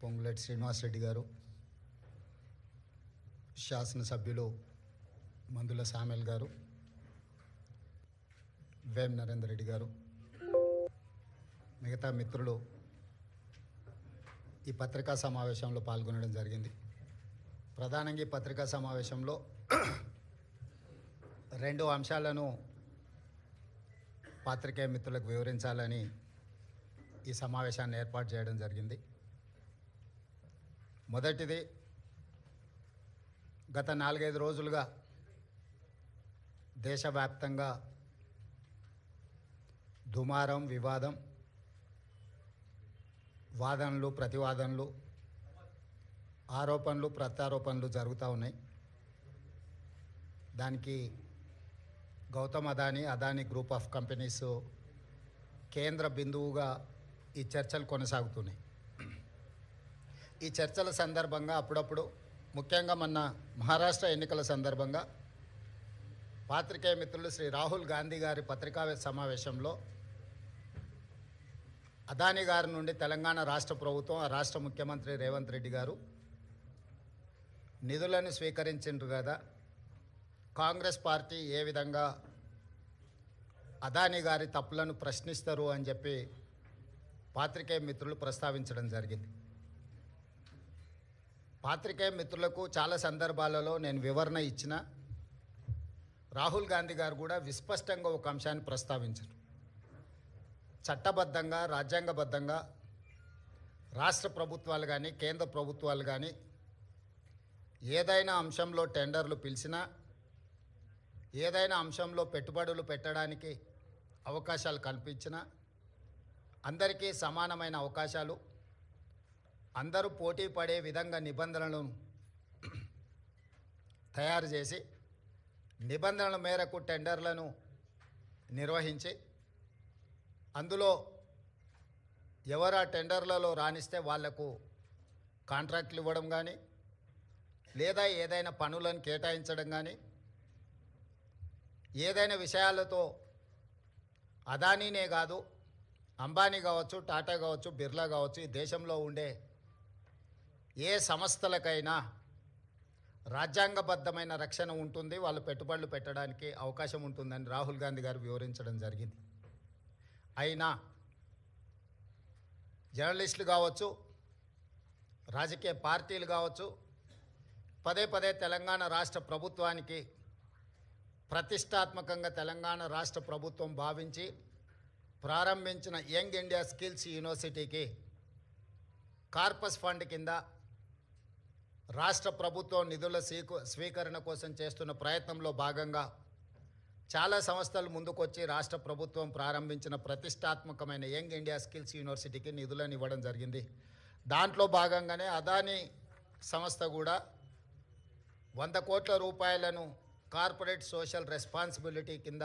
పొంగులేటి శ్రీనివాసరెడ్డి గారు, శాసనసభ్యులు మందుల సామెల్ గారు, వేం నరేందర్ రెడ్డి గారు, మిగతా మిత్రులు ఈ పత్రికా సమావేశంలో పాల్గొనడం జరిగింది. ప్రధానంగా ఈ పత్రికా సమావేశంలో 2 అంశాలను పాత్రికేయ మిత్రులకు వివరించాలని ఈ సమావేశాన్ని ఏర్పాటు చేయడం జరిగింది. మొదటిది, గత 4-5 రోజులుగా దేశవ్యాప్తంగా దుమారం, వివాదం, వాదనలు, ప్రతివాదనలు, ఆరోపణలు, ప్రత్యారోపణలు జరుగుతూ ఉన్నాయి. దానికి Gautam Adani group of companies కేంద్ర బిందువుగా ఈ చర్చలు కొనసాగుతున్నాయి. ఈ చర్చల సందర్భంగా అప్పుడప్పుడు, ముఖ్యంగా మొన్న మహారాష్ట్ర ఎన్నికల సందర్భంగా పాత్రికేయ మిత్రులు శ్రీ రాహుల్ గాంధీ గారి పత్రికా సమావేశంలో అదానీ గారి నుండి తెలంగాణ రాష్ట్ర ప్రభుత్వం, ఆ రాష్ట్ర ముఖ్యమంత్రి రేవంత్ రెడ్డి గారు నిధులను స్వీకరించిండ్రు కదా, కాంగ్రెస్ పార్టీ ఏ విధంగా అదానీ గారి తప్పులను ప్రశ్నిస్తారు అని చెప్పి పాత్రికేయ మిత్రులు ప్రస్తావించడం జరిగింది. పాత్రికేయ మిత్రులకు చాలా సందర్భాలలో నేను వివరణ ఇచ్చిన, రాహుల్ గాంధీ గారు కూడా విస్పష్టంగా ఒక అంశాన్ని ప్రస్తావించారు. చట్టబద్ధంగా, రాజ్యాంగబద్ధంగా రాష్ట్ర ప్రభుత్వాలు కానీ, కేంద్ర ప్రభుత్వాలు కానీ ఏదైనా అంశంలో టెండర్లు పిలిచినా, ఏదైనా అంశంలో పెట్టుబడులు పెట్టడానికి అవకాశాలు కల్పించినా అందరికీ సమానమైన అవకాశాలు, అందరూ పోటీ పడే విధంగా నిబంధనలను తయారు చేసి నిబంధనల మేరకు టెండర్లను నిర్వహించి అందులో ఎవరు ఆ టెండర్లలో రాణిస్తే వాళ్లకు కాంట్రాక్ట్లు ఇవ్వడం కానీ, లేదా ఏదైనా పనులను కేటాయించడం కానీ, ఏదైనా విషయాలతో అదానీనే కాదు, అంబానీ కావచ్చు, టాటా కావచ్చు, బిర్లా కావచ్చు, ఈ దేశంలో ఉండే ఏ సంస్థలకైనా రాజ్యాంగబద్ధమైన రక్షణ ఉంటుంది, వాళ్ళు పెట్టుబడులు పెట్టడానికి అవకాశం ఉంటుందని రాహుల్ గాంధీ గారు వివరించడం జరిగింది. అయినా జర్నలిస్టులు కావచ్చు, రాజకీయ పార్టీలు కావచ్చు, పదే పదే తెలంగాణ రాష్ట్ర ప్రభుత్వానికి ప్రతిష్టాత్మకంగా తెలంగాణ రాష్ట్ర ప్రభుత్వం భావించి ప్రారంభించిన యంగ్ ఇండియా స్కిల్స్ యూనివర్సిటీకి కార్పస్ ఫండ్ కింద రాష్ట్ర ప్రభుత్వం నిధుల స్వీకరణ కోసం చేస్తున్న ప్రయత్నంలో భాగంగా చాలా సంస్థలు ముందుకొచ్చి రాష్ట్ర ప్రభుత్వం ప్రారంభించిన ప్రతిష్టాత్మకమైన యంగ్ ఇండియా స్కిల్స్ యూనివర్సిటీకి నిధులను ఇవ్వడం జరిగింది. దాంట్లో భాగంగానే అదానీ సంస్థ కూడా 100 కోట్ల రూపాయలను కార్పొరేట్ సోషల్ రెస్పాన్సిబిలిటీ కింద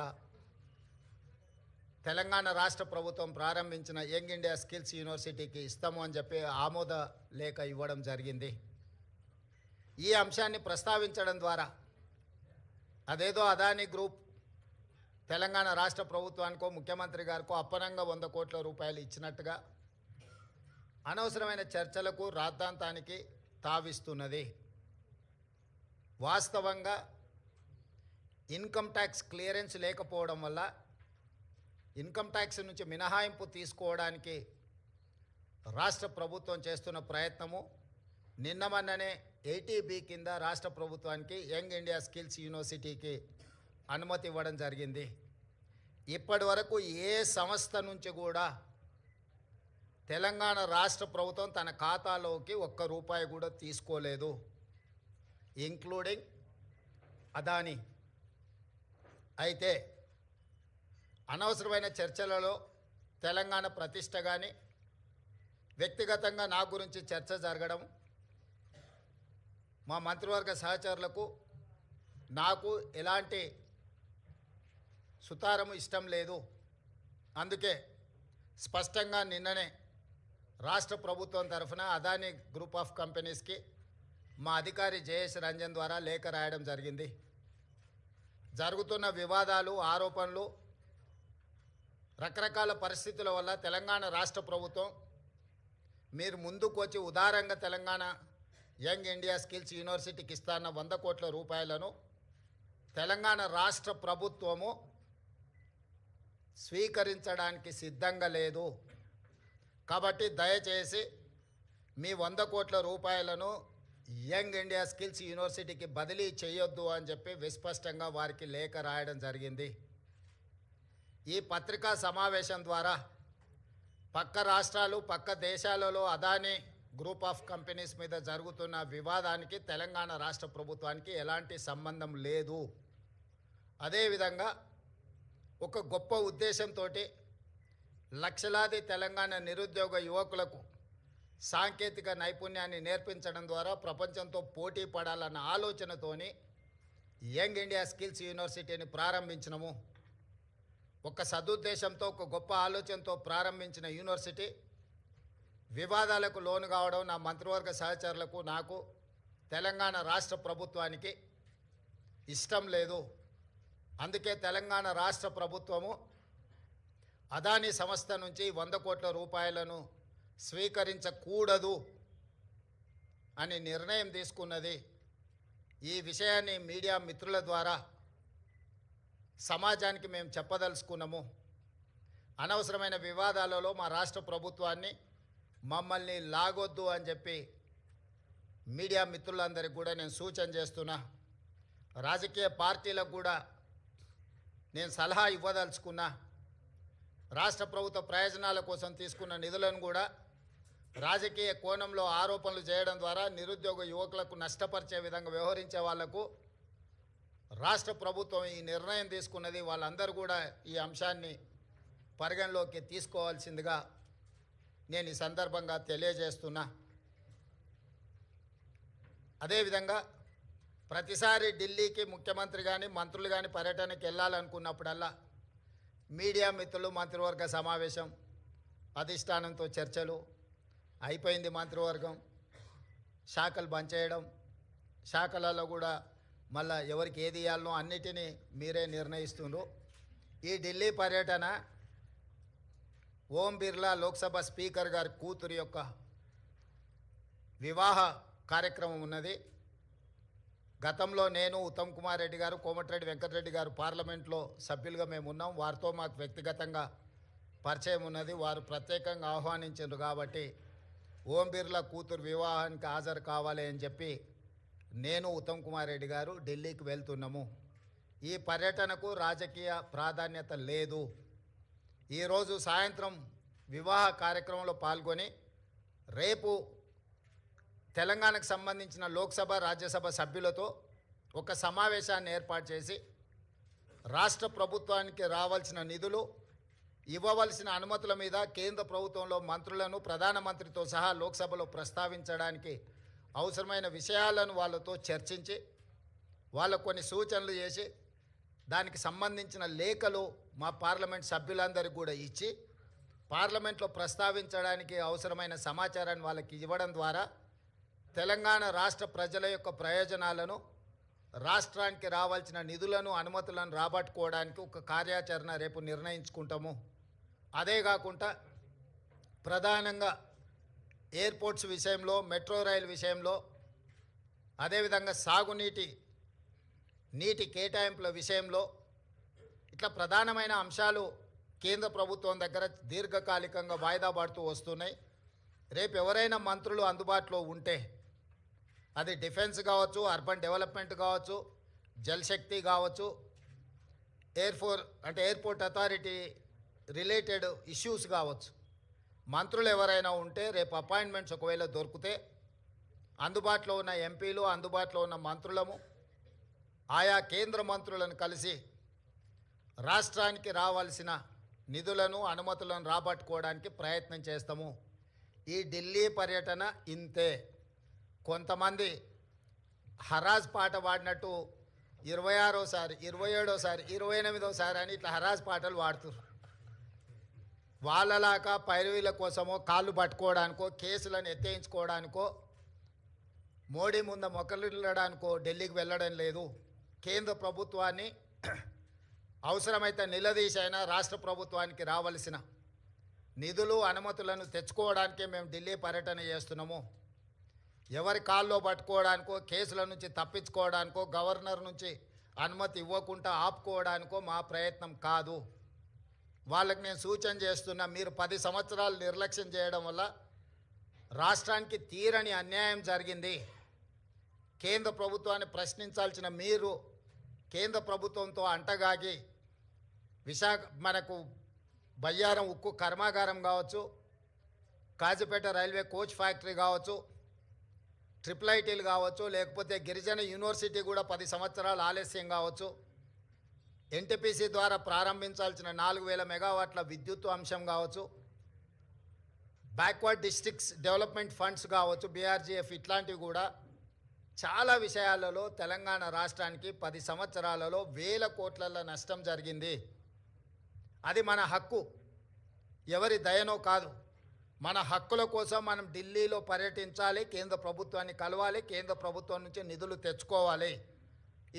తెలంగాణ రాష్ట్ర ప్రభుత్వం ప్రారంభించిన యంగ్ ఇండియా స్కిల్స్ యూనివర్సిటీకి ఇస్తాము అని చెప్పి ఆమోద లేఖ ఇవ్వడం జరిగింది. ఈ అంశాన్ని ప్రస్తావించడం ద్వారా అదేదో అదానీ గ్రూప్ తెలంగాణ రాష్ట్ర ప్రభుత్వానికో ముఖ్యమంత్రి గారికో అప్పనంగా 100 కోట్ల రూపాయలు ఇచ్చినట్టుగా అనవసరమైన చర్చలకు, రాద్ధాంతానికి తావిస్తున్నది. వాస్తవంగా ఇన్కమ్ ట్యాక్స్ క్లియరెన్స్ లేకపోవడం వల్ల ఇన్కమ్ ట్యాక్స్ నుంచి మినహాయింపు తీసుకోవడానికి రాష్ట్ర ప్రభుత్వం చేస్తున్న ప్రయత్నము, నిన్న మొన్ననే 80B కింద రాష్ట్ర ప్రభుత్వానికి యంగ్ ఇండియా స్కిల్స్ యూనివర్సిటీకి అనుమతి ఇవ్వడం జరిగింది. ఇప్పటి వరకు ఏ సంస్థ నుంచి కూడా తెలంగాణ రాష్ట్ర ప్రభుత్వం తన ఖాతాలోకి ₹1 కూడా తీసుకోలేదు, ఇంక్లూడింగ్ అదానీ. అయితే అనవసరమైన చర్చలలో తెలంగాణ ప్రతిష్ట కానీ, వ్యక్తిగతంగా నా గురించి చర్చ జరగడం, మా మంత్రివర్గ సహచరులకు నాకు ఎలాంటి సుతారము ఇష్టం లేదు. అందుకే స్పష్టంగా నిన్ననే రాష్ట్ర ప్రభుత్వం తరఫున అదానీ గ్రూప్ ఆఫ్ కంపెనీస్కి మా అధికారి జయేష్ రంజన్ ద్వారా లేఖ రాయడం జరిగింది. జరుగుతున్న వివాదాలు, ఆరోపణలు, రకరకాల పరిస్థితుల వల్ల తెలంగాణ రాష్ట్ర ప్రభుత్వం మీరు ముందుకు వచ్చి ఉదారంగా తెలంగాణ యంగ్ ఇండియా స్కిల్స్ యూనివర్సిటీకి ఇస్తాన్న 100 కోట్ల రూపాయలను తెలంగాణ రాష్ట్ర ప్రభుత్వము స్వీకరించడానికి సిద్ధంగా లేదు. కాబట్టి దయచేసి మీ 100 కోట్ల రూపాయలను యంగ్ ఇండియా స్కిల్స్ యూనివర్సిటీకి బదిలీ చేయొద్దు అని చెప్పి విస్పష్టంగా వారికి లేఖ రాయడం జరిగింది. ఈ పత్రికా సమావేశం ద్వారా పక్క రాష్ట్రాలు పక్క దేశాలలో అదానీ గ్రూప్ ఆఫ్ కంపెనీస్ మీద జరుగుతున్న వివాదానికి తెలంగాణ రాష్ట్ర ప్రభుత్వానికి ఎలాంటి సంబంధం లేదు. అదేవిధంగా ఒక గొప్ప ఉద్దేశంతో లక్షలాది తెలంగాణ నిరుద్యోగ యువకులకు సాంకేతిక నైపుణ్యాన్ని నేర్పించడం ద్వారా ప్రపంచంతో పోటీ పడాలన్న ఆలోచనతోని యంగ్ ఇండియా స్కిల్స్ యూనివర్సిటీని ప్రారంభించినము. ఒక సదుద్దేశంతో ఒక గొప్ప ఆలోచనతో ప్రారంభించిన యూనివర్సిటీ వివాదాలకు లోను కావడం నా మంత్రివర్గ సహచరులకు నాకు తెలంగాణ రాష్ట్ర ప్రభుత్వానికి ఇష్టం లేదు. అందుకే తెలంగాణ రాష్ట్ర ప్రభుత్వము అదానీ సంస్థ నుంచి 100 కోట్ల రూపాయలను స్వీకరించకూడదు అని నిర్ణయం తీసుకున్నది. ఈ విషయాన్ని మీడియా మిత్రుల ద్వారా సమాజానికి మేము చెప్పదలుచుకున్నాము. అనవసరమైన వివాదాలలో మా రాష్ట్ర ప్రభుత్వాన్ని మమ్మల్ని లాగొద్దు అని చెప్పి మీడియా మిత్రులందరికీ కూడా నేను సూచన చేస్తున్నా. రాజకీయ పార్టీలకు కూడా నేను సలహా ఇవ్వదలుచుకున్నా. రాష్ట్ర ప్రభుత్వ ప్రయోజనాల కోసం తీసుకున్న నిధులను కూడా రాజకీయ కోణంలో ఆరోపణలు చేయడం ద్వారా నిరుద్యోగ యువకులకు నష్టపరిచే విధంగా వ్యవహరించే వాళ్లకు రాష్ట్ర ప్రభుత్వం ఈ నిర్ణయం తీసుకున్నది. వాళ్ళందరూ కూడా ఈ అంశాన్ని పరిగణలోకి తీసుకోవాల్సిందిగా నేను ఈ సందర్భంగా తెలియజేస్తున్నా. అదేవిధంగా ప్రతిసారి ఢిల్లీకి ముఖ్యమంత్రి కానీ మంత్రులు కానీ పర్యటనకి వెళ్ళాలనుకున్నప్పుడల్లా మీడియా మిత్రులు మంత్రివర్గ సమావేశం, అధిష్టానంతో చర్చలు అయిపోయింది. మంత్రివర్గం శాఖలు బంద్ చేయడం, శాఖలలో కూడా మళ్ళా ఎవరికి ఏది ఇవ్వాలనో అన్నిటినీ మీరే నిర్ణయిస్తున్నారు. ఈ ఢిల్లీ పర్యటన ఓం బిర్లా లోక్సభ స్పీకర్ గారి కూతురు యొక్క వివాహ కార్యక్రమం ఉన్నది. గతంలో నేను, ఉత్తమ్ కుమార్ రెడ్డి గారు, కోమటిరెడ్డి వెంకటరెడ్డి గారు పార్లమెంట్లో సభ్యులుగా మేము ఉన్నాం. వారితో మాకు వ్యక్తిగతంగా పరిచయం ఉన్నది. వారు ప్రత్యేకంగా ఆహ్వానించారు కాబట్టి ఓం బిర్లా కూతురు వివాహానికి హాజరు కావాలి అని చెప్పి నేను, ఉత్తమ్ కుమార్ రెడ్డి గారు ఢిల్లీకి వెళ్తున్నాము. ఈ పర్యటనకు రాజకీయ ప్రాధాన్యత లేదు. ఈరోజు సాయంత్రం వివాహ కార్యక్రమంలో పాల్గొని రేపు తెలంగాణకు సంబంధించిన లోక్సభ రాజ్యసభ సభ్యులతో ఒక సమావేశాన్ని ఏర్పాటు చేసి రాష్ట్ర ప్రభుత్వానికి రావాల్సిన నిధులు, ఇవ్వవలసిన అనుమతుల మీద కేంద్ర ప్రభుత్వంలో మంత్రులను ప్రధానమంత్రితో సహా లోక్సభలో ప్రస్తావించడానికి అవసరమైన విషయాలను వాళ్ళతో చర్చించి వాళ్ళకు కొన్ని సూచనలు చేసి దానికి సంబంధించిన లేఖలు మా పార్లమెంట్ సభ్యులందరికీ కూడా ఇచ్చి పార్లమెంట్లో ప్రస్తావించడానికి అవసరమైన సమాచారాన్ని వాళ్ళకి ఇవ్వడం ద్వారా తెలంగాణ రాష్ట్ర ప్రజల యొక్క ప్రయోజనాలను, రాష్ట్రానికి రావాల్సిన నిధులను, అనుమతులను రాబట్టుకోవడానికి ఒక కార్యాచరణ రేపు నిర్ణయించుకుంటాము. అదే కాకుండా ప్రధానంగా ఎయిర్పోర్ట్స్ విషయంలో, మెట్రో రైలు విషయంలో, అదేవిధంగా నీటి కేటాయింపుల విషయంలో ఇట్లా ప్రధానమైన అంశాలు కేంద్ర ప్రభుత్వం దగ్గర దీర్ఘకాలికంగా వాయిదా పడుతూ వస్తున్నాయి. రేపు ఎవరైనా మంత్రులు అందుబాటులో ఉంటే అది డిఫెన్స్ కావచ్చు, అర్బన్ డెవలప్మెంట్ కావచ్చు, జలశక్తి కావచ్చు, ఎయిర్పోర్ట్ అథారిటీ రిలేటెడ్ ఇష్యూస్ కావచ్చు, మంత్రులు ఎవరైనా ఉంటే రేపు అపాయింట్మెంట్స్ ఒకవేళ దొరికితే అందుబాటులో ఉన్న ఎంపీలు, అందుబాటులో ఉన్న మంత్రులము ఆయా కేంద్ర మంత్రులను కలిసి రాష్ట్రానికి రావాల్సిన నిధులను, అనుమతులను రాబట్టుకోవడానికి ప్రయత్నం చేస్తాము. ఈ ఢిల్లీ పర్యటన ఇంతే. కొంతమంది హరాజ్ పాట పాడినట్టు 26సారి, 27సారి, 28సారి అని ఇట్లా హరాజ్ పాటలు పాడుతున్నారు. వాళ్ళలాగా పైరవీల కోసమో, కాళ్ళు పట్టుకోవడానికో, కేసులను ఎత్తేయించుకోవడానికో, మోడీ ముందు మొక్కలిల్లడానికో ఢిల్లీకి వెళ్ళడం లేదు. కేంద్ర ప్రభుత్వాన్ని అవసరమైతే నిలదీసైనా రాష్ట్ర ప్రభుత్వానికి రావాల్సిన నిధులు అనుమతులను తెచ్చుకోవడానికే మేము ఢిల్లీ పర్యటన చేస్తున్నాము. ఎవరి కాల్లో పట్టుకోవడానికో, కేసుల నుంచి తప్పించుకోవడానికో, గవర్నర్ నుంచి అనుమతి ఇవ్వకుండా ఆపుకోవడానికో మా ప్రయత్నం కాదు. వాళ్ళకి నేను సూచన చేస్తున్నా, మీరు 10 సంవత్సరాలు నిర్లక్ష్యం చేయడం వల్ల రాష్ట్రానికి తీరని అన్యాయం జరిగింది. కేంద్ర ప్రభుత్వాన్ని ప్రశ్నించాల్సిన మీరు కేంద్ర ప్రభుత్వంతో అంటగాగి మనకు బయ్యారం ఉక్కు కర్మాగారం కావచ్చు, కాజీపేట రైల్వే కోచ్ ఫ్యాక్టరీ కావచ్చు, ట్రిపుల్ ఐటీలు కావచ్చు, లేకపోతే గిరిజన యూనివర్సిటీ కూడా 10 సంవత్సరాలు ఆలస్యం కావచ్చు, ఎన్టీపీసీ ద్వారా ప్రారంభించాల్సిన 4000 మెగావాట్ల విద్యుత్ అంశం కావచ్చు, బ్యాక్వర్డ్ డిస్ట్రిక్ట్స్ డెవలప్మెంట్ ఫండ్స్ కావచ్చు, బీఆర్జీఎఫ్, ఇట్లాంటివి కూడా చాలా విషయాలలో తెలంగాణ రాష్ట్రానికి 10 సంవత్సరాలలో వేల కోట్ల నష్టం జరిగింది. అది మన హక్కు, ఎవరి దయనో కాదు. మన హక్కుల కోసం మనం ఢిల్లీలో పర్యటించాలి, కేంద్ర ప్రభుత్వాన్ని కలవాలి, కేంద్ర ప్రభుత్వం నుంచి నిధులు తెచ్చుకోవాలి.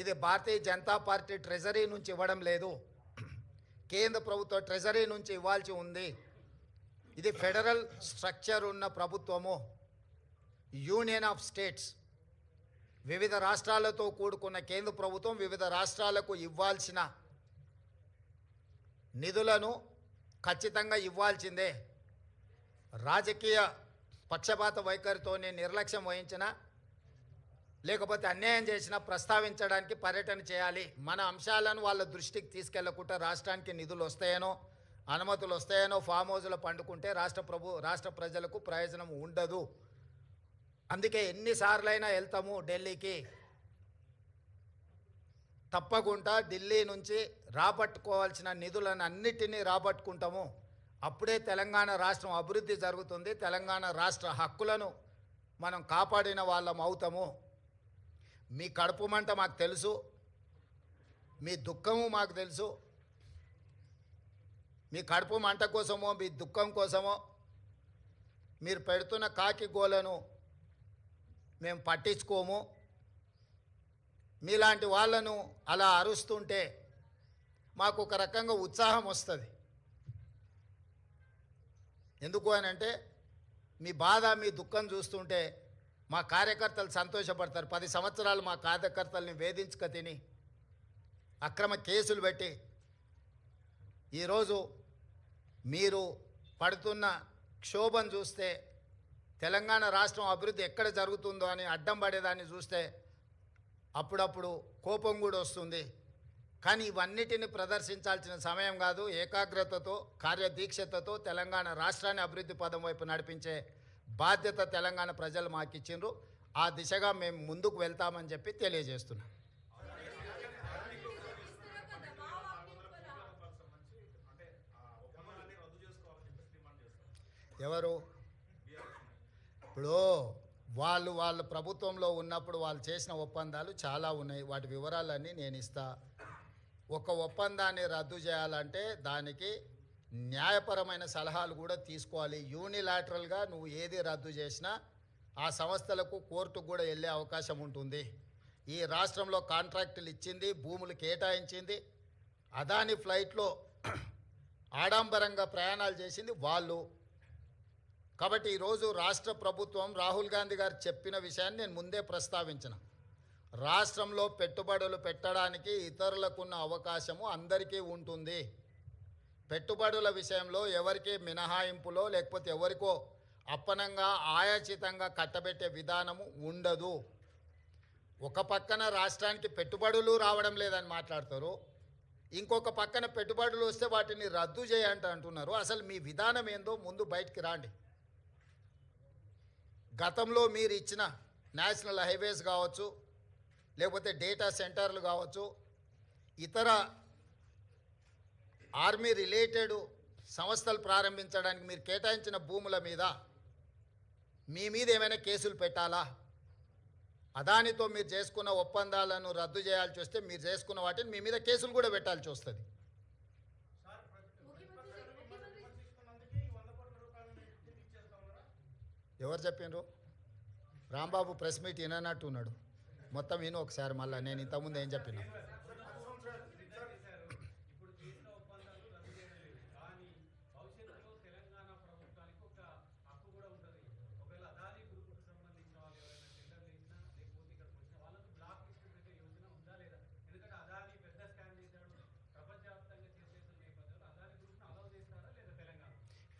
ఇది భారతీయ జనతా పార్టీ ట్రెజరీ నుంచి ఇవ్వడం లేదు, కేంద్ర ప్రభుత్వ ట్రెజరీ నుంచి ఇవ్వాల్సి ఉంది. ఇది ఫెడరల్ స్ట్రక్చర్ ఉన్న ప్రభుత్వము, యూనియన్ ఆఫ్ స్టేట్స్. వివిధ రాష్ట్రాలతో కూడుకున్న కేంద్ర ప్రభుత్వం వివిధ రాష్ట్రాలకు ఇవ్వాల్సిన నిధులను ఖచ్చితంగా ఇవ్వాల్సిందే. రాజకీయ పక్షపాత వైఖరితోనే నిర్లక్ష్యం వహించిన, లేకపోతే అన్యాయం చేసినా ప్రస్తావించడానికి పర్యటన చేయాలి. మన అంశాలను వాళ్ళ దృష్టికి తీసుకెళ్లకుండా రాష్ట్రానికి నిధులు వస్తాయనో, అనుమతులు వస్తాయనో ఫామ్ హౌస్లో పండుకుంటే రాష్ట్ర ప్రజలకు ప్రయోజనం ఉండదు. అందుకే ఎన్నిసార్లైనా వెళ్తాము ఢిల్లీకి. తప్పకుండా ఢిల్లీ నుంచి రాబట్టుకోవాల్సిన నిధులను అన్నిటినీ రాబట్టుకుంటాము. అప్పుడే తెలంగాణ రాష్ట్రం అభివృద్ధి జరుగుతుంది. తెలంగాణ రాష్ట్ర హక్కులను మనం కాపాడిన వాళ్ళం అవుతాము. మీ కడుపు మంట మాకు తెలుసు, మీ దుఃఖము మాకు తెలుసు. మీ కడుపు మంట కోసమో మీ దుఃఖం కోసమో మీరు పెడుతున్న కాకి గోలను మేము పట్టించుకోము. మీలాంటి వాళ్ళను అలా అరుస్తుంటే మాకు ఒక రకంగా ఉత్సాహం వస్తుంది. ఎందుకు అని అంటే మీ బాధ, మీ దుఃఖం చూస్తుంటే మా కార్యకర్తలు సంతోషపడతారు. 10 సంవత్సరాలు మా కార్యకర్తల్ని వేధించుక తిని అక్రమ కేసులు పెట్టి ఈరోజు మీరు పడుతున్న క్షోభను చూస్తే, తెలంగాణ రాష్ట్రం అభివృద్ధి ఎక్కడ జరుగుతుందో అని అడ్డం పడేదాన్ని చూస్తే అప్పుడప్పుడు కోపం కూడా వస్తుంది. కానీ ఇవన్నిటిని ప్రదర్శించాల్సిన సమయం కాదు. ఏకాగ్రతతో, కార్యదీక్షతతో తెలంగాణ రాష్ట్రాన్ని అభివృద్ధి పదం వైపు నడిపించే బాధ్యత తెలంగాణ ప్రజలు మాకు ఇచ్చిండ్రు. ఆ దిశగా మేము ముందుకు వెళ్తామని చెప్పి తెలియజేస్తున్నాం. ఎవరు ఇప్పుడు వాళ్ళ ప్రభుత్వంలో ఉన్నప్పుడు వాళ్ళు చేసిన ఒప్పందాలు చాలా ఉన్నాయి. వాటి వివరాలన్నీ నేను ఇస్తా. ఒక ఒప్పందాన్ని రద్దు చేయాలంటే దానికి న్యాయపరమైన సలహాలు కూడా తీసుకోవాలి. యూనిలాటరల్గా నువ్వు ఏది రద్దు చేసినా ఆ సంస్థలకు కోర్టుకు కూడా వెళ్ళే అవకాశం ఉంటుంది. ఈ రాష్ట్రంలో కాంట్రాక్టులు ఇచ్చింది, భూములు కేటాయించింది, అదాని ఫ్లైట్లో ఆడంబరంగా ప్రయాణాలు చేసింది వాళ్ళు. కాబట్టి ఈరోజు రాష్ట్ర ప్రభుత్వం, రాహుల్ గాంధీ గారు చెప్పిన విషయాన్ని నేను ముందే ప్రస్తావించిన, రాష్ట్రంలో పెట్టుబడులు పెట్టడానికి ఇతరులకున్న అవకాశము అందరికీ ఉంటుంది. పెట్టుబడుల విషయంలో ఎవరికి మినహాయింపులో లేకపోతే ఎవరికో అప్పనంగా ఆయాచితంగా కట్టబెట్టే విధానము ఉండదు. ఒక పక్కన రాష్ట్రానికి పెట్టుబడులు రావడం లేదని మాట్లాడతారు, ఇంకొక పక్కన పెట్టుబడులు వస్తే వాటిని రద్దు అంటున్నారు. అసలు మీ విధానం ఏందో ముందు బయటికి రాండి. గతంలో మీరు ఇచ్చిన నేషనల్ హైవేస్ కావచ్చు, లేకపోతే డేటా సెంటర్లు కావచ్చు, ఇతర ఆర్మీ రిలేటెడ్ సంస్థలు ప్రారంభించడానికి మీరు కేటాయించిన భూముల మీద మీ మీద ఏమైనా కేసులు పెట్టాలా? అదానితో మీరు చేసుకున్న ఒప్పందాలను రద్దు చేయాల్సి వస్తే మీరు చేసుకున్న వాటిని మీ మీద కేసులు కూడా పెట్టాల్సి వస్తుంది. ఎవరు చెప్పిండ్రు? రాంబాబు ప్రెస్ మీట్ విననట్టు ఉన్నాడు. మొత్తం విను ఒకసారి మళ్ళీ. నేను ఇంతకుముందు ఏం చెప్పినా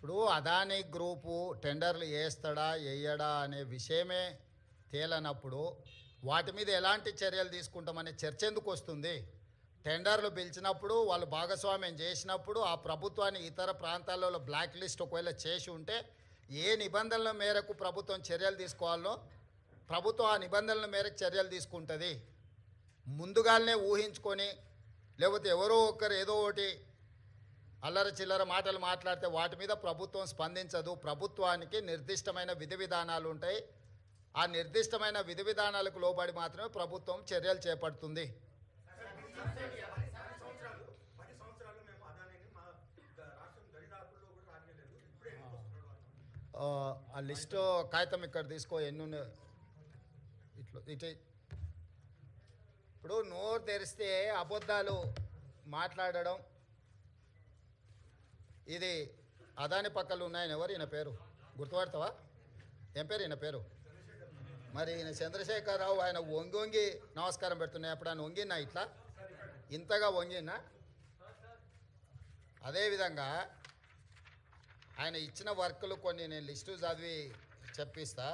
ఇప్పుడు అదానీ గ్రూపు టెండర్లు వేస్తాడా వేయడా అనే విషయమే తేలనప్పుడు వాటి మీద ఎలాంటి చర్యలు తీసుకుంటామనే చర్చ ఎందుకు వస్తుంది? టెండర్లు పిలిచినప్పుడు వాళ్ళు భాగస్వామ్యం చేసినప్పుడు ఆ ప్రభుత్వాన్ని ఇతర ప్రాంతాలలో బ్లాక్ లిస్ట్ ఒకవేళ చేసి ఉంటే ఏ నిబంధనల మేరకు ప్రభుత్వం చర్యలు తీసుకోవాలో ప్రభుత్వం ఆ నిబంధనల మేరకు చర్యలు తీసుకుంటుంది. ముందుగానే ఊహించుకొని లేకపోతే ఎవరో ఒకరు ఏదో ఒకటి అల్లర చిల్లర మాటలు మాట్లాడితే వాటి మీద ప్రభుత్వం స్పందించదు. ప్రభుత్వానికి నిర్దిష్టమైన విధి విధానాలు ఉంటాయి. ఆ నిర్దిష్టమైన విధి విధానాలకు లోబడి మాత్రమే ప్రభుత్వం చర్యలు చేపడుతుంది. ఆ లిస్టు కాగితం ఇక్కడ తీసుకో, ఎన్ని ఉన్నాయి ఇటు. ఇప్పుడు నోరు తెరిస్తే అబద్ధాలు మాట్లాడడం, ఇది అదాని పక్కలు ఉన్నాయని ఎవరు ఈయన పేరు గుర్తుపడతావా? ఏం పేరు ఈయన పేరు? మరి ఈయన చంద్రశేఖరరావు. ఆయన వంగి వంగి నమస్కారం పెడుతున్నాయి. అప్పుడు ఆయన వంగినా ఇట్లా ఇంతగా వంగినా? అదేవిధంగా ఆయన ఇచ్చిన వర్కులు కొన్ని నేను లిస్టు చదివి చెప్పిస్తా.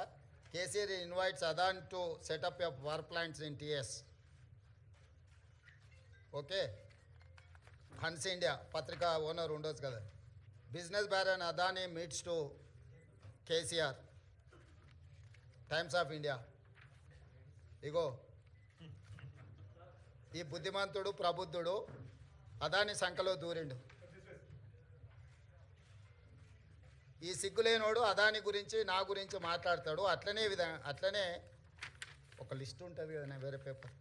KCR invites Adani to setup a power plants in TS. Okay, Hans India పత్రికా ఓనర్ ఉండొచ్చు కదా. Business baron Adani meets to KCR, times of India. ఇగో ఈ బుద్ధిమంతుడు ప్రబుద్ధుడు అదాని సంఖలో దూరిండు. ఈ సిగ్గులేనోడు అదాని గురించి నా గురించి మాట్లాడతాడు. అట్లనే ఒక లిస్ట్ ఉంటుంది కదా, వేరే పేపర్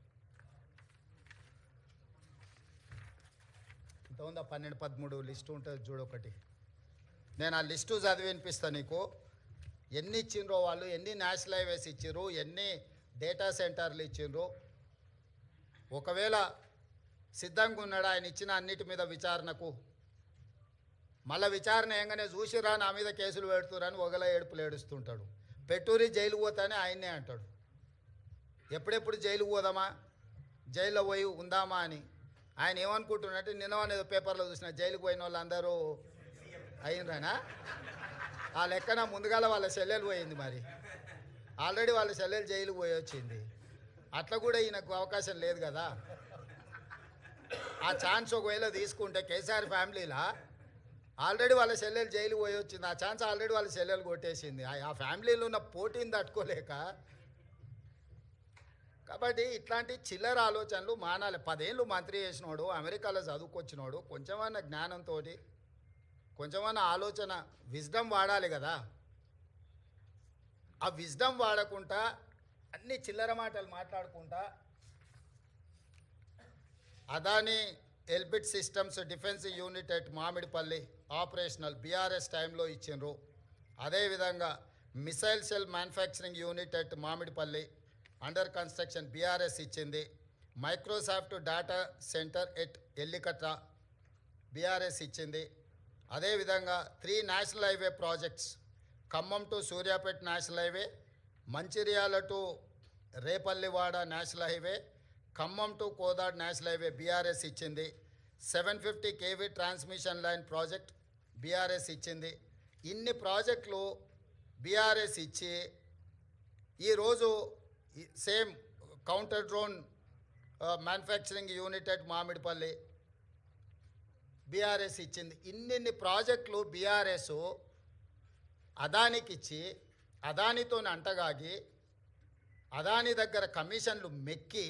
ఇంత ఉందా, 12-13 లిస్టు ఉంటుంది చూడు ఒకటి. నేను ఆ లిస్టు చదివి వినిపిస్తాను నీకు. ఎన్ని ఇచ్చిండ్రో వాళ్ళు, ఎన్ని నేషనల్ హైవేస్ ఇచ్చిర్రు, ఎన్ని డేటా సెంటర్లు ఇచ్చిండ్రు. ఒకవేళ సిద్ధంగా ఉన్నాడు ఆయన ఇచ్చిన అన్నిటి మీద విచారణకు, మళ్ళీ విచారణ ఏంగానే చూసిరా నా మీద కేసులు పెడుతురని ఒకల ఏడుపులు ఏడుస్తుంటాడు. పెట్టూరి జైలు పోతానే ఆయన్నే అంటాడు. ఎప్పుడెప్పుడు జైలుకు పోదామా, జైల్లో పోయి ఉందామా అని ఆయన ఏమనుకుంటున్నట్టు. నిన్నవనేదో పేపర్లో చూసిన జైలుకు పోయిన వాళ్ళు అందరూ అయినరానా? ఆ లెక్కన ముందుగాల వాళ్ళ చెల్లెలు పోయింది. మరి ఆల్రెడీ వాళ్ళ చెల్లెలు జైలుకు పోయి వచ్చింది. అట్లా కూడా ఈయనకు అవకాశం లేదు కదా. ఆ ఛాన్స్ ఒకవేళ తీసుకుంటే కేసీఆర్ ఫ్యామిలీలా ఆల్రెడీ వాళ్ళ చెల్లెలు జైలు పోయి వచ్చింది. ఆ ఛాన్స్ ఆల్రెడీ వాళ్ళ చెల్లెలు కొట్టేసింది. ఆ ఫ్యామిలీలో ఉన్న పోటీని తట్టుకోలేక. కాబట్టి ఇట్లాంటి చిల్లర ఆలోచనలు మానాలి. 10 ఏళ్ళు మంత్రి చేసినోడు, అమెరికాలో చదువుకొచ్చినోడు, కొంచెమన్నా జ్ఞానంతో కొంచెమన్నా ఆలోచన విజ్డమ్ వాడాలి కదా. ఆ విజ్డమ్ వాడకుండా అన్ని చిల్లర మాటలు మాట్లాడుకుంటా Adani Elbit systems defence unit at Mamidipalli operational BRS టైంలో ఇచ్చిండ్రు. అదేవిధంగా missile cell manufacturing unit at Mamidipalli under construction BRS ఇచ్చింది. Microsoft data centre at Ellikatta BRS ఇచ్చింది. అదేవిధంగా 3 national highway projects, Khammam to Suryapet national highway, Mancherial to Repallewada national highway, Khammam to Kodad national highway BRS ఇచ్చింది. 750 kV transmission line project BRS ఇచ్చింది. ఇన్ని ప్రాజెక్టులు బీఆర్ఎస్ ఇచ్చి ఈరోజు same counter drone manufacturing unit at Mamidipalli BRS ఇచ్చింది. ఇన్ని ప్రాజెక్టులు బీఆర్ఎస్ అదానికి ఇచ్చి అదానితో అంటగాగి అదాని దగ్గర కమిషన్లు మెక్కి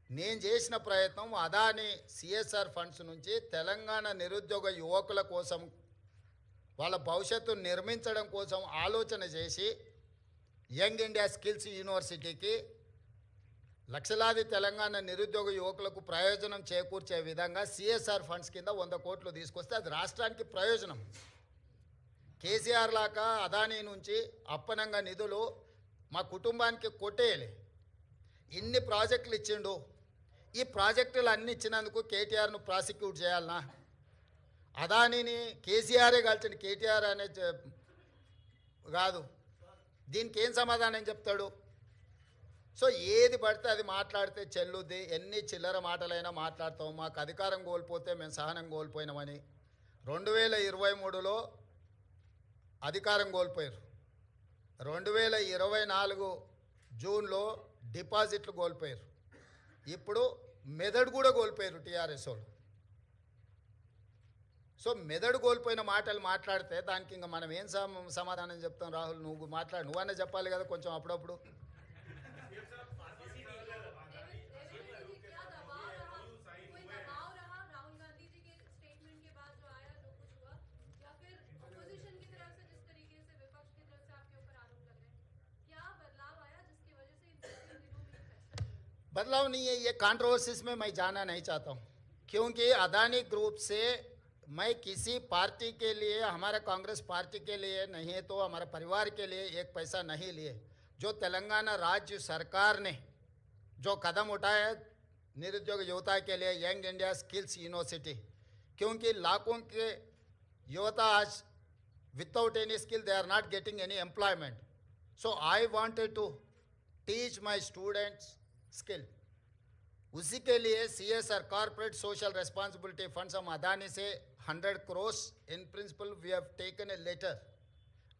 నేను చేసిన ప్రయత్నం అదాని సిఎస్ఆర్ ఫండ్స్ నుంచి తెలంగాణ నిరుద్యోగ యువకుల కోసం వాళ్ళ భవిష్యత్తును నిర్మించడం కోసం ఆలోచన చేసి యంగ్ ఇండియా స్కిల్స్ యూనివర్సిటీకి లక్షలాది తెలంగాణ నిరుద్యోగ యువకులకు ప్రయోజనం చేకూర్చే విధంగా సిఎస్ఆర్ ఫండ్స్ కింద 100 కోట్లు తీసుకొస్తే అది రాష్ట్రానికి ప్రయోజనం. కేసీఆర్ లాగా అదానీ నుంచి అప్పనంగా నిధులు మా కుటుంబానికి కొట్టేయలే. ఇన్ని ప్రాజెక్టులు ఇచ్చిండు. ఈ ప్రాజెక్టులు అన్ని ఇచ్చినందుకు కేటీఆర్ను ప్రాసిక్యూట్ చేయాలనా? అదానీని కేసీఆరే కలిసిన కేటీఆర్ అనే కాదు. దీనికి ఏం సమాధానం చెప్తాడు? సో ఏది పడితే అది మాట్లాడితే చెల్లుద్ది. ఎన్ని చిల్లర మాటలైనా మాట్లాడతాం. మాకు అధికారం కోల్పోతే మేము సహనం కోల్పోయినామని 2023లో అధికారం కోల్పోయారు. 2024 జూన్లో డిపాజిట్లు కోల్పోయారు. ఇప్పుడు మెదడు కూడా కోల్పోయారు టీఆర్ఎస్ వాళ్ళు. సో మెదడు కోల్పోయిన మాటలు మాట్లాడితే దానికి ఇంకా మనం ఏం సమాధానం చెప్తాం? రాహుల్, నువ్వు మాట్లాడు, నువ్వన్నా చెప్పాలి కదా కొంచెం అప్పుడప్పుడు. बदलाव नहीं है, ये कंट्रोवर्सीज में मैं जाना नहीं चाहता हूँ, क्योंकि अदानी ग्रुप से मैं किसी पार्टी के लिए, हमारा कांग्रेस पार्टी के लिए नहीं है तो हमारे परिवार के लिए एक पैसा नहीं लिए। जो तेलंगाना राज्य सरकार ने जो कदम उठाया निरुद्योग युवता के लिए यंग इंडिया स्किल्स यूनिवर्सिटी, क्योंकि लाखों के युवता आज without any skill they are not getting any employment. So I wanted to teach my students skill. उसी के लिए CSR corporate social responsibility funds हम अदानी से 100 crore in principle we have taken a letter.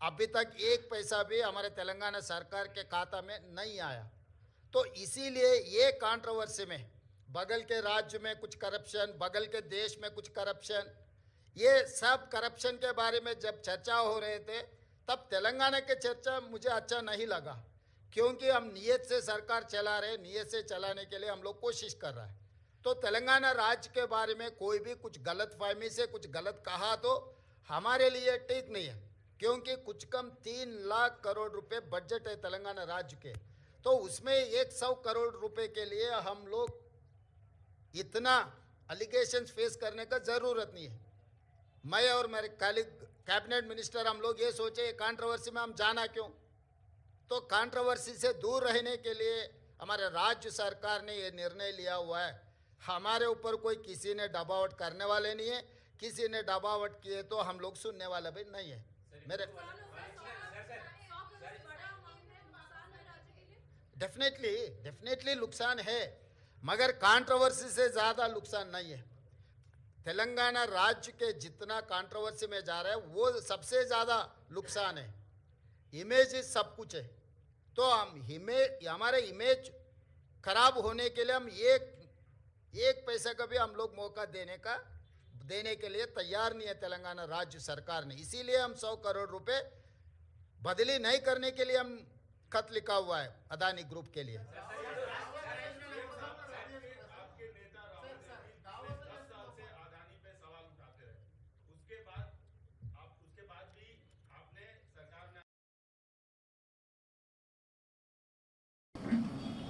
अभी तक एक पैसा भी हमारे तेलंगाना सरकार के खाता में नहीं आया. तो इसीलिए ये कंट्रोवर्सी में बगल के राज्य में कुछ करप्शन, बगल के देश में कुछ करप्शन, ये सब करप्शन के बारे में जब चर्चा हो रहे थे तब तेलंगाना के चर्चा मुझे अच्छा नहीं लगा, क्योंकि हम नियत से सरकार चला रहे, नियत से चलाने के लिए हम लोग कोशिश कर रहा है. तो तेलंगाना राज्य के बारे में कोई भी कुछ गलत फहमी से कुछ गलत कहा तो हमारे लिए ठीक नहीं है, क्योंकि कुछ कम 3 लाख करोड़ रुपए बजट है तेलंगाना राज्य के. तो उसमें 100 करोड़ रुपए के लिए हम लोग इतना अलिगेशंस फेस करने का ज़रूरत नहीं है. मैं और मेरे कैबिनेट मिनिस्टर हम लोग ये सोचे कंट्रोवर्सी में हम जाना क्यों. तो कंट्रोवर्सी से दूर रहने के लिए हमारे राज्य सरकार ने ये निर्णय लिया हुआ है. हमारे ऊपर कोई किसी ने दबावट करने वाले नहीं है, किसी ने दबावट किए तो हम लोग सुनने वाला भी नहीं है. मेरे डेफिनेटली नुकसान है, मगर कंट्रोवर्सी से ज़्यादा नुकसान नहीं है. तेलंगाना राज्य के जितना कंट्रोवर्सी में जा रहा है वो सबसे ज़्यादा नुकसान है. इमेज सब कुछ है. तो हम हमारे इमेज खराब होने के लिए हम एक पैसा का भी हम लोग मौका देने के लिए तैयार नहीं है तेलंगाना राज्य सरकार ने. इसीलिए हम 100 करोड़ रुपए बदली नहीं करने के लिए हम खत लिखा हुआ है अदानी ग्रुप के लिए.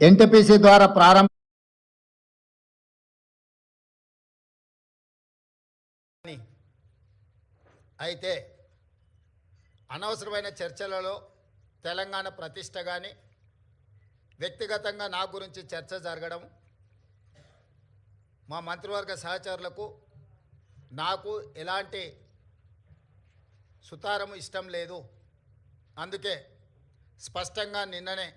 ఎన్టీపీసీ ద్వారా ప్రారంభ అయితే అనవసరమైన చర్చలలో తెలంగాణ ప్రతిష్ట కానీ వ్యక్తిగతంగా నా గురించి చర్చ జరగడం మా మంత్రివర్గ సహచరులకు నాకు ఎలాంటి సుతారము ఇష్టం లేదు. అందుకే స్పష్టంగా నిన్ననే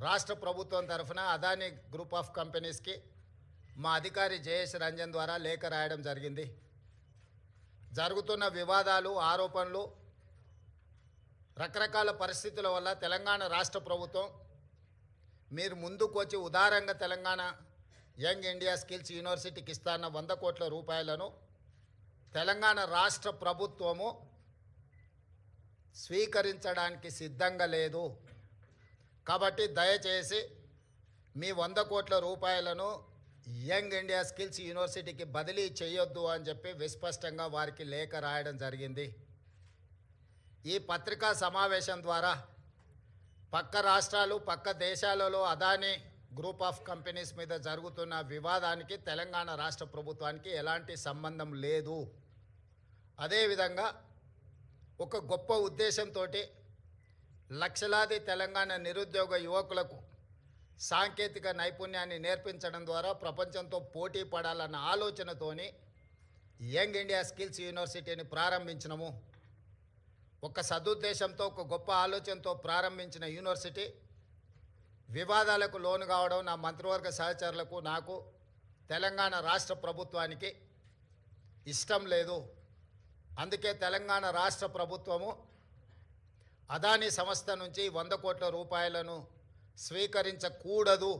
రాష్ట్ర ప్రభుత్వం తరఫున అదానీ గ్రూప్ ఆఫ్ కంపెనీస్కి మా అధికారి జయేష్ రంజన్ ద్వారా లేఖ రాయడం జరిగింది. జరుగుతున్న వివాదాలు, ఆరోపణలు, రకరకాల పరిస్థితుల వల్ల తెలంగాణ రాష్ట్ర ప్రభుత్వం మీరు ముందుకు వచ్చి ఉదారంగా తెలంగాణ యంగ్ ఇండియా స్కిల్స్ యూనివర్సిటీకి ఇస్తాన్న 100 కోట్ల రూపాయలను తెలంగాణ రాష్ట్ర ప్రభుత్వము స్వీకరించడానికి సిద్ధంగా లేదు. కాబట్టి దయచేసి మీ 100 కోట్ల రూపాయలను యంగ్ ఇండియా స్కిల్స్ యూనివర్సిటీకి బదిలీ చేయొద్దు అని చెప్పి విస్పష్టంగా వారికి లేఖ రాయడం జరిగింది. ఈ పత్రికా సమావేశం ద్వారా పక్క రాష్ట్రాలు, పక్క దేశాలలో అదానీ గ్రూప్ ఆఫ్ కంపెనీస్ మీద జరుగుతున్న వివాదానికి తెలంగాణ రాష్ట్ర ప్రభుత్వానికి ఎలాంటి సంబంధం లేదు. అదేవిధంగా ఒక గొప్ప ఉద్దేశంతో లక్షలాది తెలంగాణ నిరుద్యోగ యువకులకు సాంకేతిక నైపుణ్యాన్ని నేర్పించడం ద్వారా ప్రపంచంతో పోటీ పడాలన్న ఆలోచనతోని యంగ్ ఇండియా స్కిల్స్ యూనివర్సిటీని ప్రారంభించినము. ఒక సదుద్దేశంతో, ఒక గొప్ప ఆలోచనతో ప్రారంభించిన యూనివర్సిటీ వివాదాలకు లోను కావడం నా మంత్రివర్గ సహచరులకు, నాకు, తెలంగాణ రాష్ట్ర ప్రభుత్వానికి ఇష్టం లేదు. అందుకే తెలంగాణ రాష్ట్ర ప్రభుత్వము అదానీ సంస్థ నుంచి 100 కోట్ల రూపాయలను స్వీకరించకూడదు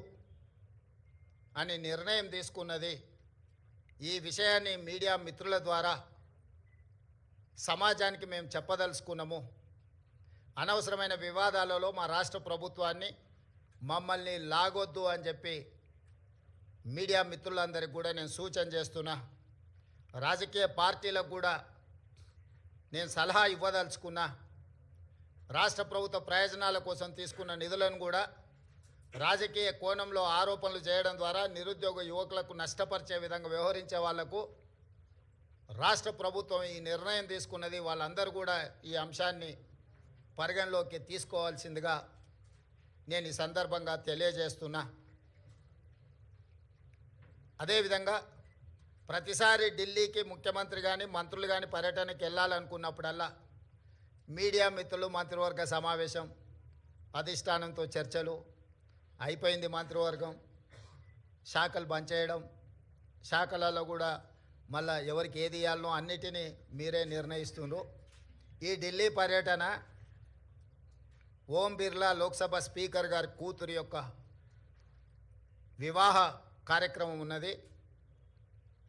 అని నిర్ణయం తీసుకున్నది. ఈ విషయాన్ని మీడియా మిత్రుల ద్వారా సమాజానికి మేము చెప్పదలుచుకున్నాము. అనవసరమైన వివాదాలలో మా రాష్ట్ర ప్రభుత్వాన్ని మమ్మల్ని లాగొద్దు అని చెప్పి మీడియా మిత్రులందరికీ కూడా నేను సూచన చేస్తున్నా. రాజకీయ పార్టీలకు కూడా నేను సలహా ఇవ్వదలుచుకున్నా. రాష్ట్ర ప్రభుత్వ ప్రయోజనాల కోసం తీసుకున్న నిధులను కూడా రాజకీయ కోణంలో ఆరోపణలు చేయడం ద్వారా నిరుద్యోగ యువకులకు నష్టపరిచే విధంగా వ్యవహరించే వాళ్లకు రాష్ట్ర ప్రభుత్వం ఈ నిర్ణయం తీసుకున్నది. వాళ్ళందరూ కూడా ఈ అంశాన్ని పరిగణలోకి తీసుకోవాల్సిందిగా నేను ఈ సందర్భంగా తెలియజేస్తున్నా. అదేవిధంగా ప్రతిసారి ఢిల్లీకి ముఖ్యమంత్రి కానీ మంత్రులు కానీ పర్యటనకి వెళ్ళాలనుకున్నప్పుడల్లా మీడియా మిత్రులు మంత్రివర్గ సమావేశం, అధిష్టానంతో చర్చలు అయిపోయింది. మంత్రివర్గం శాఖలు బంద్ చేయడం, శాఖలలో కూడా మళ్ళా ఎవరికి ఏది ఇవ్వాలనో అన్నిటినీ మీరే నిర్ణయిస్తున్నారు. ఈ ఢిల్లీ పర్యటన ఓం బిర్లా లోక్సభ స్పీకర్ గారి కూతురు యొక్క వివాహ కార్యక్రమం ఉన్నది.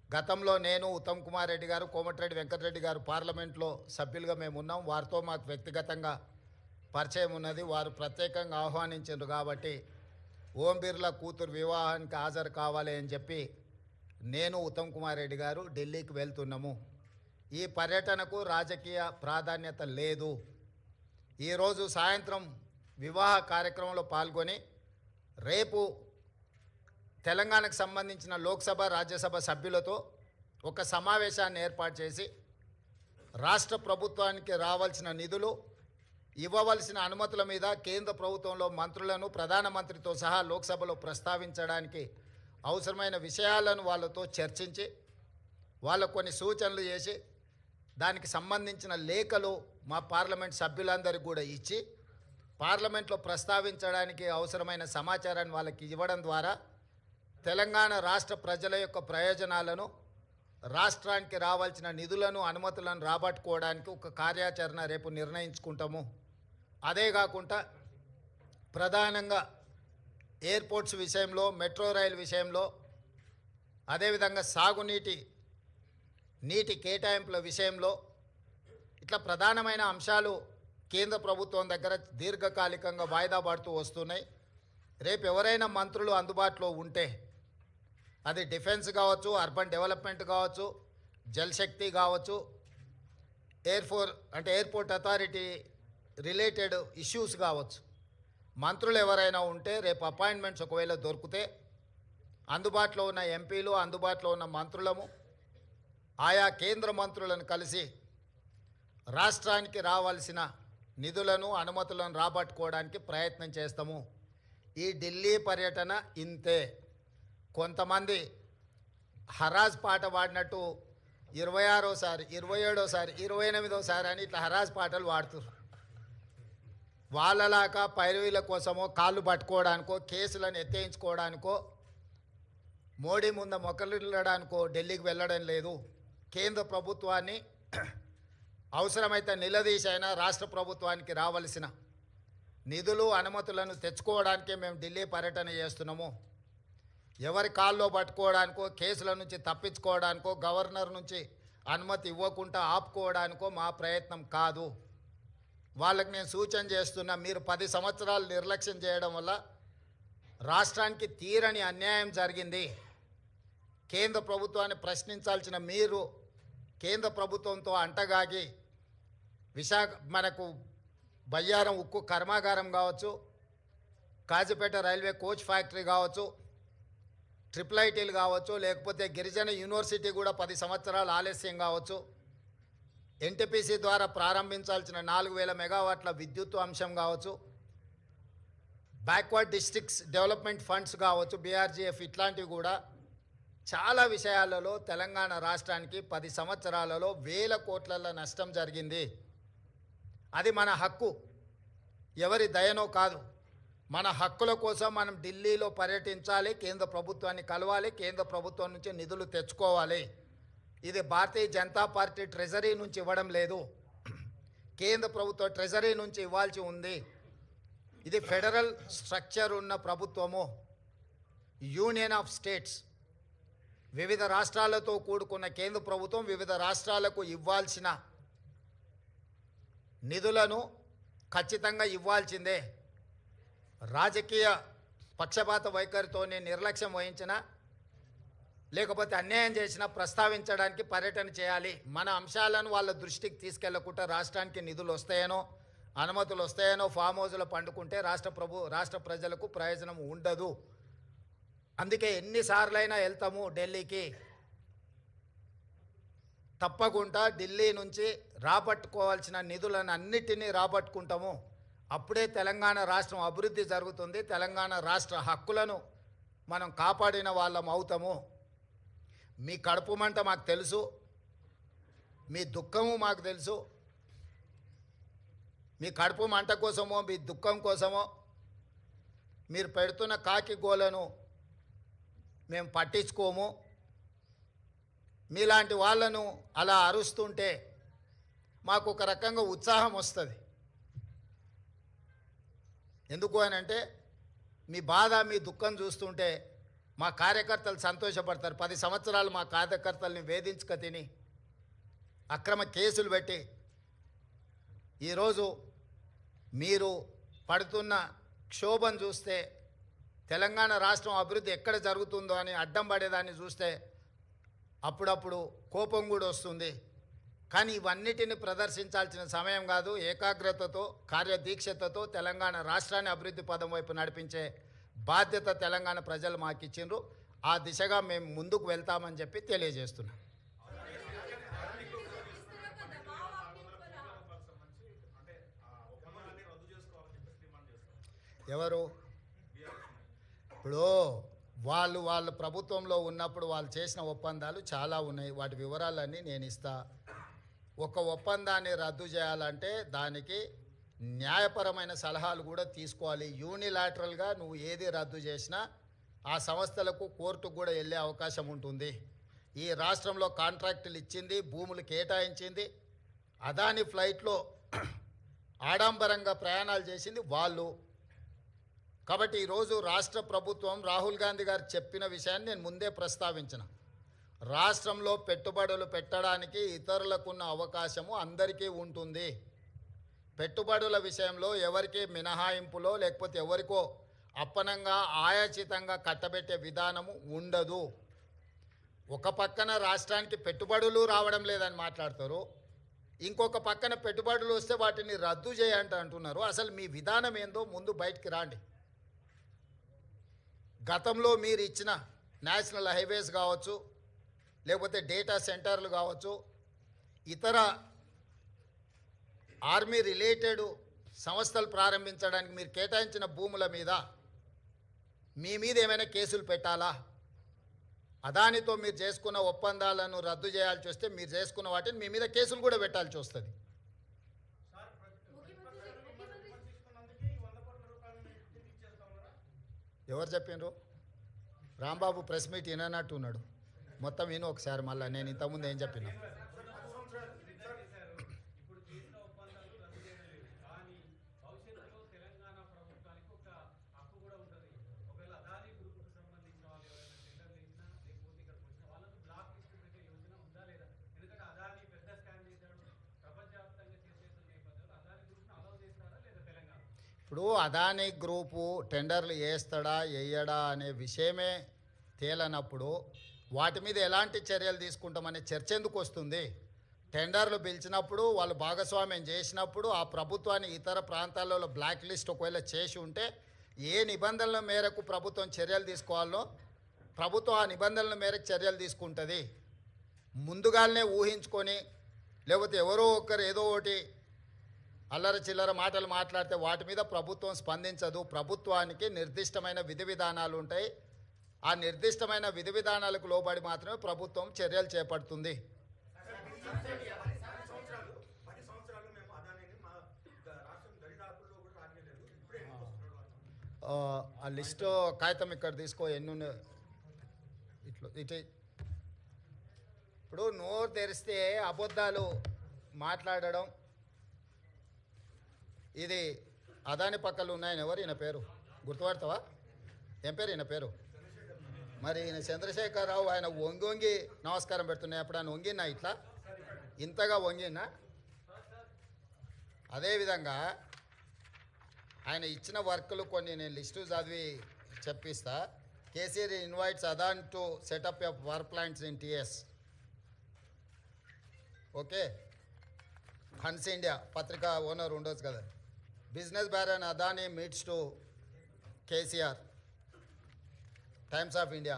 గతంలో నేను, ఉత్తమ్ కుమార్ రెడ్డి గారు, కోమటిరెడ్డి వెంకటరెడ్డి గారు పార్లమెంట్లో సభ్యులుగా మేము ఉన్నాం. వారితో మాకు వ్యక్తిగతంగా పరిచయం ఉన్నది. వారు ప్రత్యేకంగా ఆహ్వానించారు కాబట్టి ఓం బిర్లా కూతురు వివాహానికి హాజరు కావాలి అని చెప్పి నేను, ఉత్తమ్ కుమార్ రెడ్డి గారు ఢిల్లీకి వెళ్తున్నాము. ఈ పర్యటనకు రాజకీయ ప్రాధాన్యత లేదు. ఈరోజు సాయంత్రం వివాహ కార్యక్రమంలో పాల్గొని రేపు తెలంగాణకు సంబంధించిన లోక్సభ, రాజ్యసభ సభ్యులతో ఒక సమావేశాన్ని ఏర్పాటు చేసి రాష్ట్ర ప్రభుత్వానికి రావాల్సిన నిధులు, ఇవ్వవలసిన అనుమతుల మీద కేంద్ర ప్రభుత్వంలో మంత్రులను, ప్రధానమంత్రితో సహా లోక్సభలో ప్రస్తావించడానికి అవసరమైన విషయాలను వాళ్ళతో చర్చించి వాళ్ళకు కొన్ని సూచనలు చేసి దానికి సంబంధించిన లేఖలు మా పార్లమెంట్ సభ్యులందరికీ కూడా ఇచ్చి పార్లమెంట్లో ప్రస్తావించడానికి అవసరమైన సమాచారాన్ని వాళ్ళకి ఇవ్వడం ద్వారా తెలంగాణ రాష్ట్ర ప్రజల యొక్క ప్రయోజనాలను, రాష్ట్రానికి రావాల్సిన నిధులను, అనుమతులను రాబట్టుకోవడానికి ఒక కార్యాచరణ రేపు నిర్ణయించుకుంటాము. అదే కాకుండా ప్రధానంగా ఎయిర్పోర్ట్స్ విషయంలో, మెట్రో రైలు విషయంలో, అదేవిధంగా నీటి కేటాయింపుల విషయంలో ఇట్లా ప్రధానమైన అంశాలు కేంద్ర ప్రభుత్వం దగ్గర దీర్ఘకాలికంగా వాయిదా పడుతూ వస్తున్నాయి. రేపు ఎవరైనా మంత్రులు అందుబాటులో ఉంటే అది డిఫెన్స్ కావచ్చు, అర్బన్ డెవలప్మెంట్ కావచ్చు, జలశక్తి కావచ్చు, ఎయిర్పోర్ట్ అథారిటీ రిలేటెడ్ ఇష్యూస్ కావచ్చు, మంత్రులు ఎవరైనా ఉంటే రేపు అపాయింట్మెంట్స్ ఒకవేళ దొరికితే అందుబాటులో ఉన్న ఎంపీలు, అందుబాటులో ఉన్న మంత్రులము ఆయా కేంద్ర మంత్రులను కలిసి రాష్ట్రానికి రావాల్సిన నిధులను, అనుమతులను రాబట్టుకోవడానికి ప్రయత్నం చేస్తాము. ఈ ఢిల్లీ పర్యటన ఇంతే. కొంతమంది హరాజ్ పాట పాడినట్టు 26సారి, 27సారి, 28సారి అని ఇట్లా హరాజ్ పాటలు పాడుతున్నారు. వాళ్ళలాగా పైరవీల కోసమో, కాళ్ళు పట్టుకోవడానికో, కేసులను ఎత్తేయించుకోవడానికో, మోడీ ముందు మొక్కలిల్లడానికో ఢిల్లీకి వెళ్ళడం లేదు. కేంద్ర ప్రభుత్వాన్ని అవసరమైతే నిలదీసైనా రాష్ట్ర ప్రభుత్వానికి రావాల్సిన నిధులు, అనుమతులను తెచ్చుకోవడానికే మేము ఢిల్లీ పర్యటన చేస్తున్నాము. ఎవరి కాల్లో పట్టుకోవడానికో, కేసుల నుంచి తప్పించుకోవడానికో, గవర్నర్ నుంచి అనుమతి ఇవ్వకుండా ఆపుకోవడానికో మా ప్రయత్నం కాదు. వాళ్ళకి నేను సూచన చేస్తున్నా, మీరు 10 సంవత్సరాలు నిర్లక్ష్యం చేయడం వల్ల రాష్ట్రానికి తీరని అన్యాయం జరిగింది. కేంద్ర ప్రభుత్వాన్ని ప్రశ్నించాల్సిన మీరు కేంద్ర ప్రభుత్వంతో అంటగాగి మనకు బయ్యారం ఉక్కు కర్మాగారం కావచ్చు, కాజీపేట రైల్వే కోచ్ ఫ్యాక్టరీ కావచ్చు, IIITలు కావచ్చు, లేకపోతే గిరిజన యూనివర్సిటీ కూడా 10 సంవత్సరాలు ఆలస్యం కావచ్చు, ఎన్టీపీసీ ద్వారా ప్రారంభించాల్సిన 4000 మెగావాట్ల విద్యుత్ అంశం కావచ్చు, బ్యాక్వర్డ్ డిస్ట్రిక్ట్స్ డెవలప్మెంట్ ఫండ్స్ కావచ్చు, బీఆర్జీఎఫ్, ఇట్లాంటివి కూడా చాలా విషయాలలో తెలంగాణ రాష్ట్రానికి 10 సంవత్సరాలలో 1000 కోట్ల నష్టం జరిగింది. అది మన హక్కు, ఎవరి దయనో కాదు. మన హక్కుల కోసం మనం ఢిల్లీలో పర్యటించాలి, కేంద్ర ప్రభుత్వాన్ని కలవాలి, కేంద్ర ప్రభుత్వం నుంచి నిధులు తెచ్చుకోవాలి. ఇది భారతీయ జనతా పార్టీ ట్రెజరీ నుంచి ఇవ్వడం లేదు. కేంద్ర ప్రభుత్వ ట్రెజరీ నుంచి ఇవ్వాల్సి ఉంది. ఇది ఫెడరల్ స్ట్రక్చర్ ఉన్న ప్రభుత్వము, యూనియన్ ఆఫ్ స్టేట్స్. వివిధ రాష్ట్రాలతో కూడుకున్న కేంద్ర ప్రభుత్వం వివిధ రాష్ట్రాలకు ఇవ్వాల్సిన నిధులను ఖచ్చితంగా ఇవ్వాల్సిందే. రాజకీయ పక్షపాత వైఖరితోనే నిర్లక్ష్యం వహించిన లేకపోతే అన్యాయం చేసినా ప్రస్తావించడానికి పర్యటన చేయాలి. మన అంశాలను వాళ్ళ దృష్టికి తీసుకెళ్లకుండా రాష్ట్రానికి నిధులు వస్తాయనో అనుమతులు వస్తాయనో ఫామ్ హౌస్లో పండుకుంటే రాష్ట్ర ప్రజలకు ప్రయోజనం ఉండదు. అందుకే ఎన్నిసార్లైనా వెళ్తాము ఢిల్లీకి. తప్పకుండా ఢిల్లీ నుంచి రాబట్టుకోవాల్సిన నిధులను అన్నిటినీ రాబట్టుకుంటాము. అప్పుడే తెలంగాణ రాష్ట్రం అభివృద్ధి జరుగుతుంది. తెలంగాణ రాష్ట్ర హక్కులను మనం కాపాడిన వాళ్ళం అవుతాము. మీ కడుపు మంట మాకు తెలుసు, మీ దుఃఖము మాకు తెలుసు. మీ కడుపు మంట కోసమో మీ దుఃఖం కోసమో మీరు పెడుతున్న కాకి గోలను మేము పట్టించుకోము. మీలాంటి వాళ్ళను అలా అరుస్తుంటే మాకు ఒక రకంగా ఉత్సాహం వస్తుంది. ఎందుకు అని అంటే మీ బాధ మీ దుఃఖం చూస్తుంటే మా కార్యకర్తలు సంతోషపడతారు. 10 సంవత్సరాలు మా కార్యకర్తల్ని వేధించుక తిని అక్రమ కేసులు పెట్టి ఈరోజు మీరు పడుతున్న క్షోభం చూస్తే, తెలంగాణ రాష్ట్రం అభివృద్ధి ఎక్కడ జరుగుతుందో అని అడ్డం పడేదాన్ని చూస్తే అప్పుడప్పుడు కోపం కూడా వస్తుంది. కానీ ఇవన్నిటిని ప్రదర్శించాల్సిన సమయం కాదు. ఏకాగ్రతతో కార్యదీక్షతతో తెలంగాణ రాష్ట్రాన్ని అభివృద్ధి పదం వైపు నడిపించే బాధ్యత తెలంగాణ ప్రజలు మాకు ఇచ్చిండ్రు. ఆ దిశగా మేము ముందుకు వెళ్తామని చెప్పి తెలియజేస్తున్నాం. ఎవరు ఇప్పుడు వాళ్ళ ప్రభుత్వంలో ఉన్నప్పుడు వాళ్ళు చేసిన ఒప్పందాలు చాలా ఉన్నాయి. వాటి వివరాలన్నీ నేను ఇస్తా. ఒక ఒప్పందాన్ని రద్దు చేయాలంటే దానికి న్యాయపరమైన సలహాలు కూడా తీసుకోవాలి. యూనిలాటరల్గా నువ్వు ఏది రద్దు చేసినా ఆ సంస్థలకు కోర్టుకు కూడా వెళ్ళే అవకాశం ఉంటుంది. ఈ రాష్ట్రంలో కాంట్రాక్టులు ఇచ్చింది, భూములు కేటాయించింది, అదాని ఫ్లైట్లో ఆడంబరంగా ప్రయాణాలు చేసింది వాళ్ళు. కాబట్టి ఈరోజు రాష్ట్ర ప్రభుత్వం రాహుల్ గాంధీ గారు చెప్పిన విషయాన్ని నేను ముందే ప్రస్తావించిన. రాష్ట్రంలో పెట్టుబడులు పెట్టడానికి ఇతరులకున్న అవకాశము అందరికీ ఉంటుంది. పెట్టుబడుల విషయంలో ఎవరికి మినహాయింపులో లేకపోతే ఎవరికో అప్పనంగా ఆయాచితంగా కట్టబెట్టే విధానము ఉండదు. ఒక పక్కన రాష్ట్రానికి పెట్టుబడులు రావడం లేదని మాట్లాడతారు, ఇంకొక పక్కన పెట్టుబడులు వస్తే వాటిని రద్దు చేయండి అంటున్నారు. అసలు మీ విధానం ఏందో ముందు బయటికి రాండి. గతంలో మీరు ఇచ్చిన నేషనల్ హైవేస్ కావచ్చు, లేకపోతే డేటా సెంటర్లు కావచ్చు, ఇతర ఆర్మీ రిలేటెడ్ సంస్థలు ప్రారంభించడానికి మీరు కేటాయించిన భూముల మీద మీ మీద ఏమైనా కేసులు పెట్టాలా? అదానితో మీరు చేసుకున్న ఒప్పందాలను రద్దు చేయాల్సి వస్తే మీరు చేసుకున్న వాటిని మీ మీద కేసులు కూడా పెట్టాల్సి వస్తుంది. ఎవరు చెప్పిండ్రు? రాంబాబు ప్రెస్ మీట్ విననట్టు ఉన్నాడు. మొత్తం విను ఒకసారి మళ్ళీ. నేను ఇంతకుముందు ఏం చెప్పినా ఇప్పుడు అదానీ గ్రూపు టెండర్లు వేస్తాడా వేయడా అనే విషయమే తేలనప్పుడు వాటి మీద ఎలాంటి చర్యలు తీసుకుంటామనే చర్చ ఎందుకు వస్తుంది? టెండర్లు పిలిచినప్పుడు వాళ్ళు భాగస్వామ్యం చేసినప్పుడు ఆ ప్రభుత్వాన్ని ఇతర ప్రాంతాలలో బ్లాక్ లిస్ట్ ఒకవేళ చేసి ఉంటే ఏ నిబంధనల మేరకు ప్రభుత్వం చర్యలు తీసుకోవాలో ప్రభుత్వం ఆ నిబంధనల మేరకు చర్యలు తీసుకుంటుంది. ముందుగానే ఊహించుకొని లేకపోతే ఎవరో ఒకరు ఏదో ఒకటి అల్లర చిల్లర మాటలు మాట్లాడితే వాటి మీద ప్రభుత్వం స్పందించదు. ప్రభుత్వానికి నిర్దిష్టమైన విధి విధానాలు ఉంటాయి. ఆ నిర్దిష్టమైన విధి విధానాలకు లోబడి మాత్రమే ప్రభుత్వం చర్యలు చేపడుతుంది. ఆ లిస్టు కాగితం ఇక్కడ తీసుకో, ఎన్ని ఇటు. ఇప్పుడు నోరు తెరిస్తే అబద్ధాలు మాట్లాడడం, ఇది అదాని పక్కలు ఉన్నాయని ఎవరు ఈయన పేరు గుర్తుపడతావా? ఏం పేరు ఈయన పేరు? మరి ఈయన చంద్రశేఖరరావు ఆయన వంగి వంగి నమస్కారం పెడుతున్నాయి. అప్పుడు ఆయన వంగినా ఇట్లా ఇంతగా వంగినా? అదేవిధంగా ఆయన ఇచ్చిన వర్కులు కొన్ని నేను లిస్టు చదివి చెప్పిస్తా. KCR invites Adani to setup a power plants in TS. Okay, Hans India పత్రిక ఓనర్ ఉండొచ్చు కదా. Business baron Adani meets to KCR, times of India.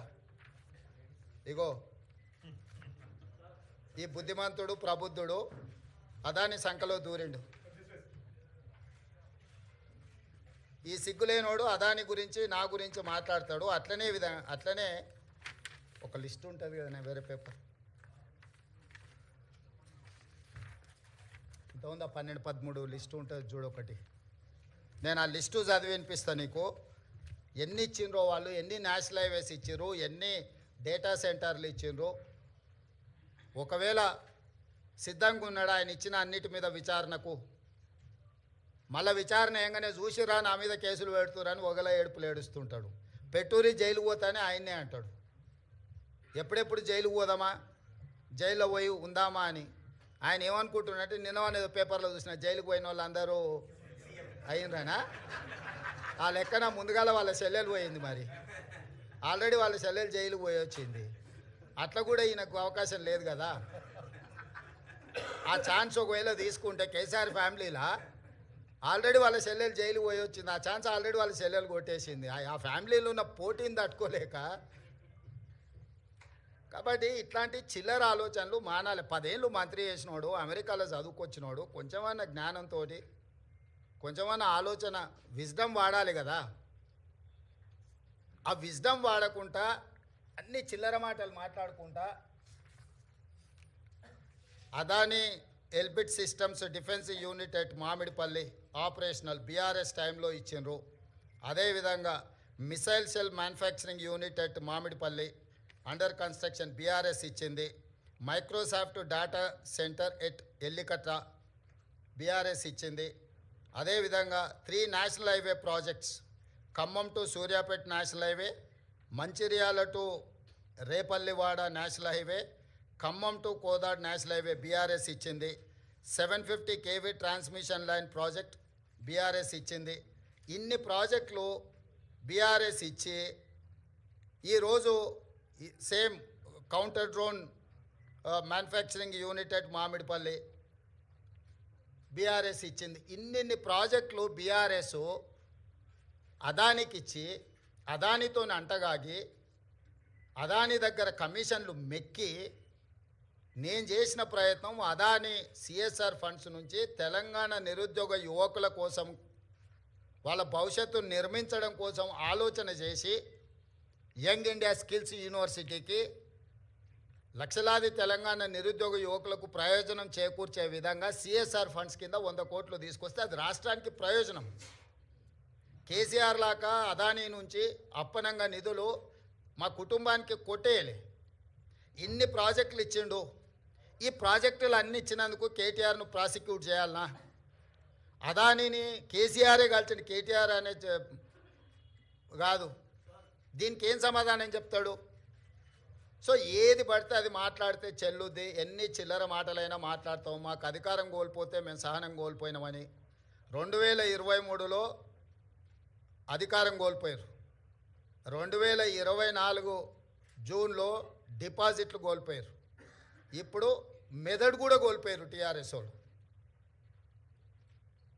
ఇగో ఈ బుద్ధిమంతుడు ప్రబుద్ధుడు అదాని సంఖలో దూరిండు. ఈ సిగ్గులేనోడు అదాని గురించి నా గురించి మాట్లాడతాడు. అట్లనే ఒక లిస్ట్ ఉంటుంది కదా, వేరే పేపర్ ఇంత ఉందా, 12-13 లిస్టు ఉంటుంది చూడు ఒకటి. నేను ఆ లిస్టు చదివి వినిపిస్తాను నీకు. ఎన్ని ఇచ్చిండ్రో వాళ్ళు, ఎన్ని నేషనల్ హైవేస్ ఇచ్చిండ్రు, ఎన్ని డేటా సెంటర్లు ఇచ్చిండ్రు. ఒకవేళ సిద్ధంగా ఉన్నాడు ఆయన ఇచ్చిన అన్నిటి మీద విచారణకు, మళ్ళీ విచారణ ఏంగానే చూసిరా నా మీద కేసులు పెడుతురని ఒకలా ఏడుపులు ఏడుస్తుంటాడు. పెట్టూరి జైలుకు పోతానే ఆయన్నే అంటాడు. ఎప్పుడెప్పుడు జైలుకు పోదామా, జైల్లో పోయి ఉందామా అని ఆయన ఏమనుకుంటున్నట్టు. నిన్న అనేది పేపర్లో చూసిన జైలుకు పోయిన వాళ్ళు అందరూ అయినరానా? ఆ లెక్కన ముందుగాల వాళ్ళ చెల్లెలు పోయింది. మరి ఆల్రెడీ వాళ్ళ చెల్లెలు జైలుకు పోయి వచ్చింది. అట్లా కూడా ఈయనకు అవకాశం లేదు కదా. ఆ ఛాన్స్ ఒకవేళ తీసుకుంటే కేసీఆర్ ఫ్యామిలీలా ఆల్రెడీ వాళ్ళ చెల్లెలు జైలుకు పోయి వచ్చింది. ఆ ఛాన్స్ ఆల్రెడీ వాళ్ళ చెల్లెలు కొట్టేసింది. ఆ ఫ్యామిలీలో ఉన్న పోటీని తట్టుకోలేక. కాబట్టి ఇట్లాంటి చిల్లర ఆలోచనలు మానాలి. 10 ఏళ్ళు మంత్రి చేసినోడు, అమెరికాలో చదువుకొచ్చినోడు, కొంచెమన్నా జ్ఞానంతో కొంచెమన్నా ఆలోచన విజ్డమ్ వాడాలి కదా. ఆ విజ్డమ్ వాడకుండా అన్ని చిల్లర మాటలు మాట్లాడుకుంటా Adani Elbit systems defence unit at Mamidipalli operational BRS టైంలో ఇచ్చిండ్రు. అదేవిధంగా missile cell manufacturing unit at Mamidipalli under construction BRS ఇచ్చింది. Microsoft data centre at Ellikatta BRS ఇచ్చింది. అదేవిధంగా 3 national highway projects, Khammam to Suryapet national highway, Mancherial to Repallewada national highway, Khammam to Kodad national highway BRS ఇచ్చింది. 750 kV transmission line project BRS ఇచ్చింది. ఇన్ని ప్రాజెక్టులు BRS ఇచ్చి ఈరోజు same counter drone manufacturing unit at Mamidipalli BRS ఇచ్చింది. ఇన్ని ప్రాజెక్టులు బీఆర్ఎస్ అదానికి ఇచ్చి అదానితో అంటగాగి అదాని దగ్గర కమిషన్లు మెక్కి నేను చేసిన ప్రయత్నం అదాని సిఎస్ఆర్ ఫండ్స్ నుంచి తెలంగాణ నిరుద్యోగ యువకుల కోసం వాళ్ళ భవిష్యత్తును నిర్మించడం కోసం ఆలోచన చేసి యంగ్ ఇండియా స్కిల్స్ యూనివర్సిటీకి లక్షలాది తెలంగాణ నిరుద్యోగ యువకులకు ప్రయోజనం చేకూర్చే విధంగా సిఎస్ఆర్ ఫండ్స్ కింద 100 కోట్లు తీసుకొస్తే అది రాష్ట్రానికి ప్రయోజనం. కేసీఆర్ లాగా అదానీ నుంచి అప్పనంగా నిధులు మా కుటుంబానికి కొట్టేయాలి. ఇన్ని ప్రాజెక్టులు ఇచ్చిండు. ఈ ప్రాజెక్టులు అన్ని ఇచ్చినందుకు కేటీఆర్ను ప్రాసిక్యూట్ చేయాలనా? అదానీని కేసీఆరే కలిసిన కేటీఆర్ అనే కాదు. దీనికి ఏం సమాధానం చెప్తాడు? సో ఏది పడితే అది మాట్లాడితే చెల్లుద్ది. ఎన్ని చిల్లర మాటలైనా మాట్లాడతాం. మాకు అధికారం కోల్పోతే మేము సహనం కోల్పోయినామని 2023లో అధికారం కోల్పోయారు. 2024 జూన్లో డిపాజిట్లు కోల్పోయారు. ఇప్పుడు మెదడు కూడా కోల్పోయారు టీఆర్ఎస్ వాళ్ళు.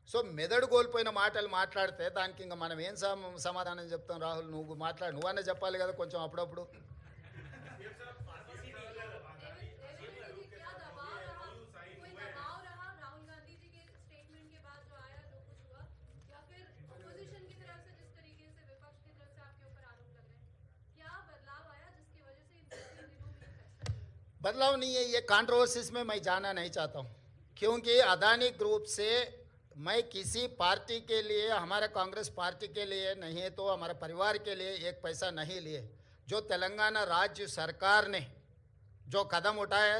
సో మెదడు కోల్పోయిన మాటలు మాట్లాడితే దానికి ఇంకా మనం ఏం సమాధానం చెప్తాం? రాహుల్ నువ్వు మాట్లాడు, నువ్వన్నా చెప్పాలి కదా కొంచెం అప్పుడప్పుడు. बदलाव नहीं है, ये कंट्रोवर्सीज में मैं जाना नहीं चाहता हूँ, क्योंकि अदानी ग्रुप से मैं किसी पार्टी के लिए, हमारे कांग्रेस पार्टी के लिए नहीं है तो हमारे परिवार के लिए एक पैसा नहीं लिए. जो तेलंगाना राज्य सरकार ने जो कदम उठाया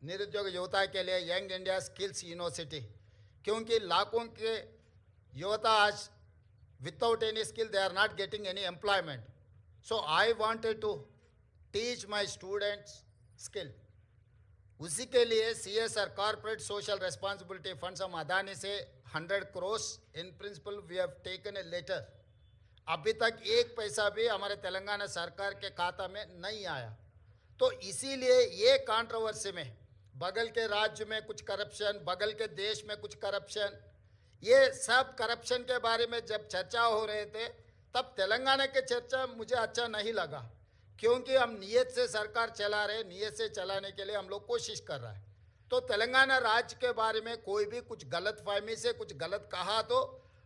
निरुद्योग युवता के लिए यंग इंडिया स्किल्स यूनिवर्सिटी, क्योंकि लाखों के युवता आज without any skill they are not getting any employment. So I wanted to teach my students skill. उसी के लिए CSR corporate social responsibility funds हम अदानी से 100 crore in principle we have taken a letter. अभी तक एक पैसा भी हमारे तेलंगाना सरकार के खाता में नहीं आया. तो इसीलिए ये कंट्रोवर्सी में बगल के राज्य में कुछ करप्शन, बगल के देश में कुछ करप्शन, ये सब करप्शन के बारे में जब चर्चा हो रहे थे तब तेलंगाना के चर्चा मुझे अच्छा नहीं लगा, क्योंकि हम नियत से सरकार चला रहे, नियत से चलाने के लिए हम लोग कोशिश कर रहा है. तो तेलंगाना राज्य के बारे में कोई भी कुछ गलत फहमी से कुछ गलत कहा तो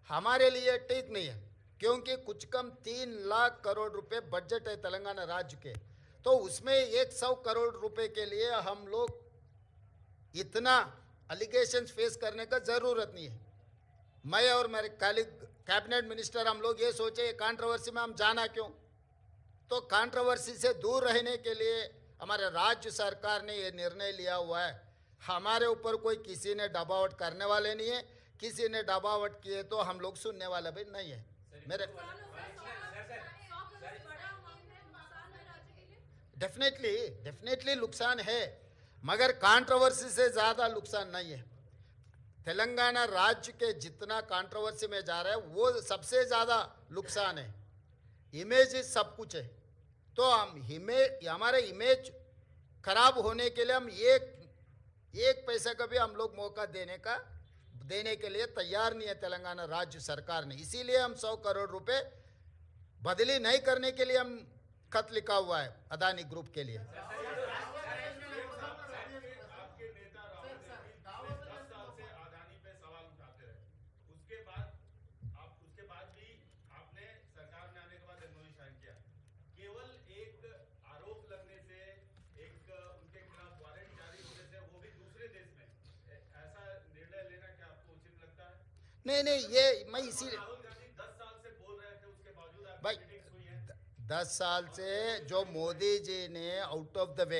हमारे लिए ठीक नहीं है, क्योंकि कुछ कम 3 लाख करोड़ रुपए बजट है तेलंगाना राज्य के. तो उसमें 100 करोड़ रुपए के लिए हम लोग इतना अलिगेशन फेस करने का ज़रूरत नहीं है. मैं और मेरे कलीग कैबिनेट मिनिस्टर हम लोग ये सोचे कंट्रोवर्सी में हम जाना क्यों. तो कंट्रोवर्सी से दूर रहने के लिए हमारे राज्य सरकार ने ये निर्णय लिया हुआ है. हमारे ऊपर कोई किसी ने दबावट करने वाले नहीं है, किसी ने दबावट किए तो हम लोग सुनने वाले भी नहीं है. मेरे डेफिनेटली नुकसान है, मगर कंट्रोवर्सी से ज़्यादा नुकसान नहीं है. तेलंगाना राज्य के जितना कंट्रोवर्सी में जा रहा है वो सबसे ज़्यादा नुकसान है. इमेज सब कुछ है. तो हम हमारे इमेज खराब होने के लिए हम एक पैसा का भी हम लोग मौका देने के लिए तैयार नहीं है तेलंगाना राज्य सरकार ने. इसीलिए हम 100 करोड़ रुपए बदली नहीं करने के लिए हम खत लिखा हुआ है अदानी ग्रुप के लिए. नहीं, ये मैं इसीलिए भाई 10 साल से जो मोदी जी ने out of the way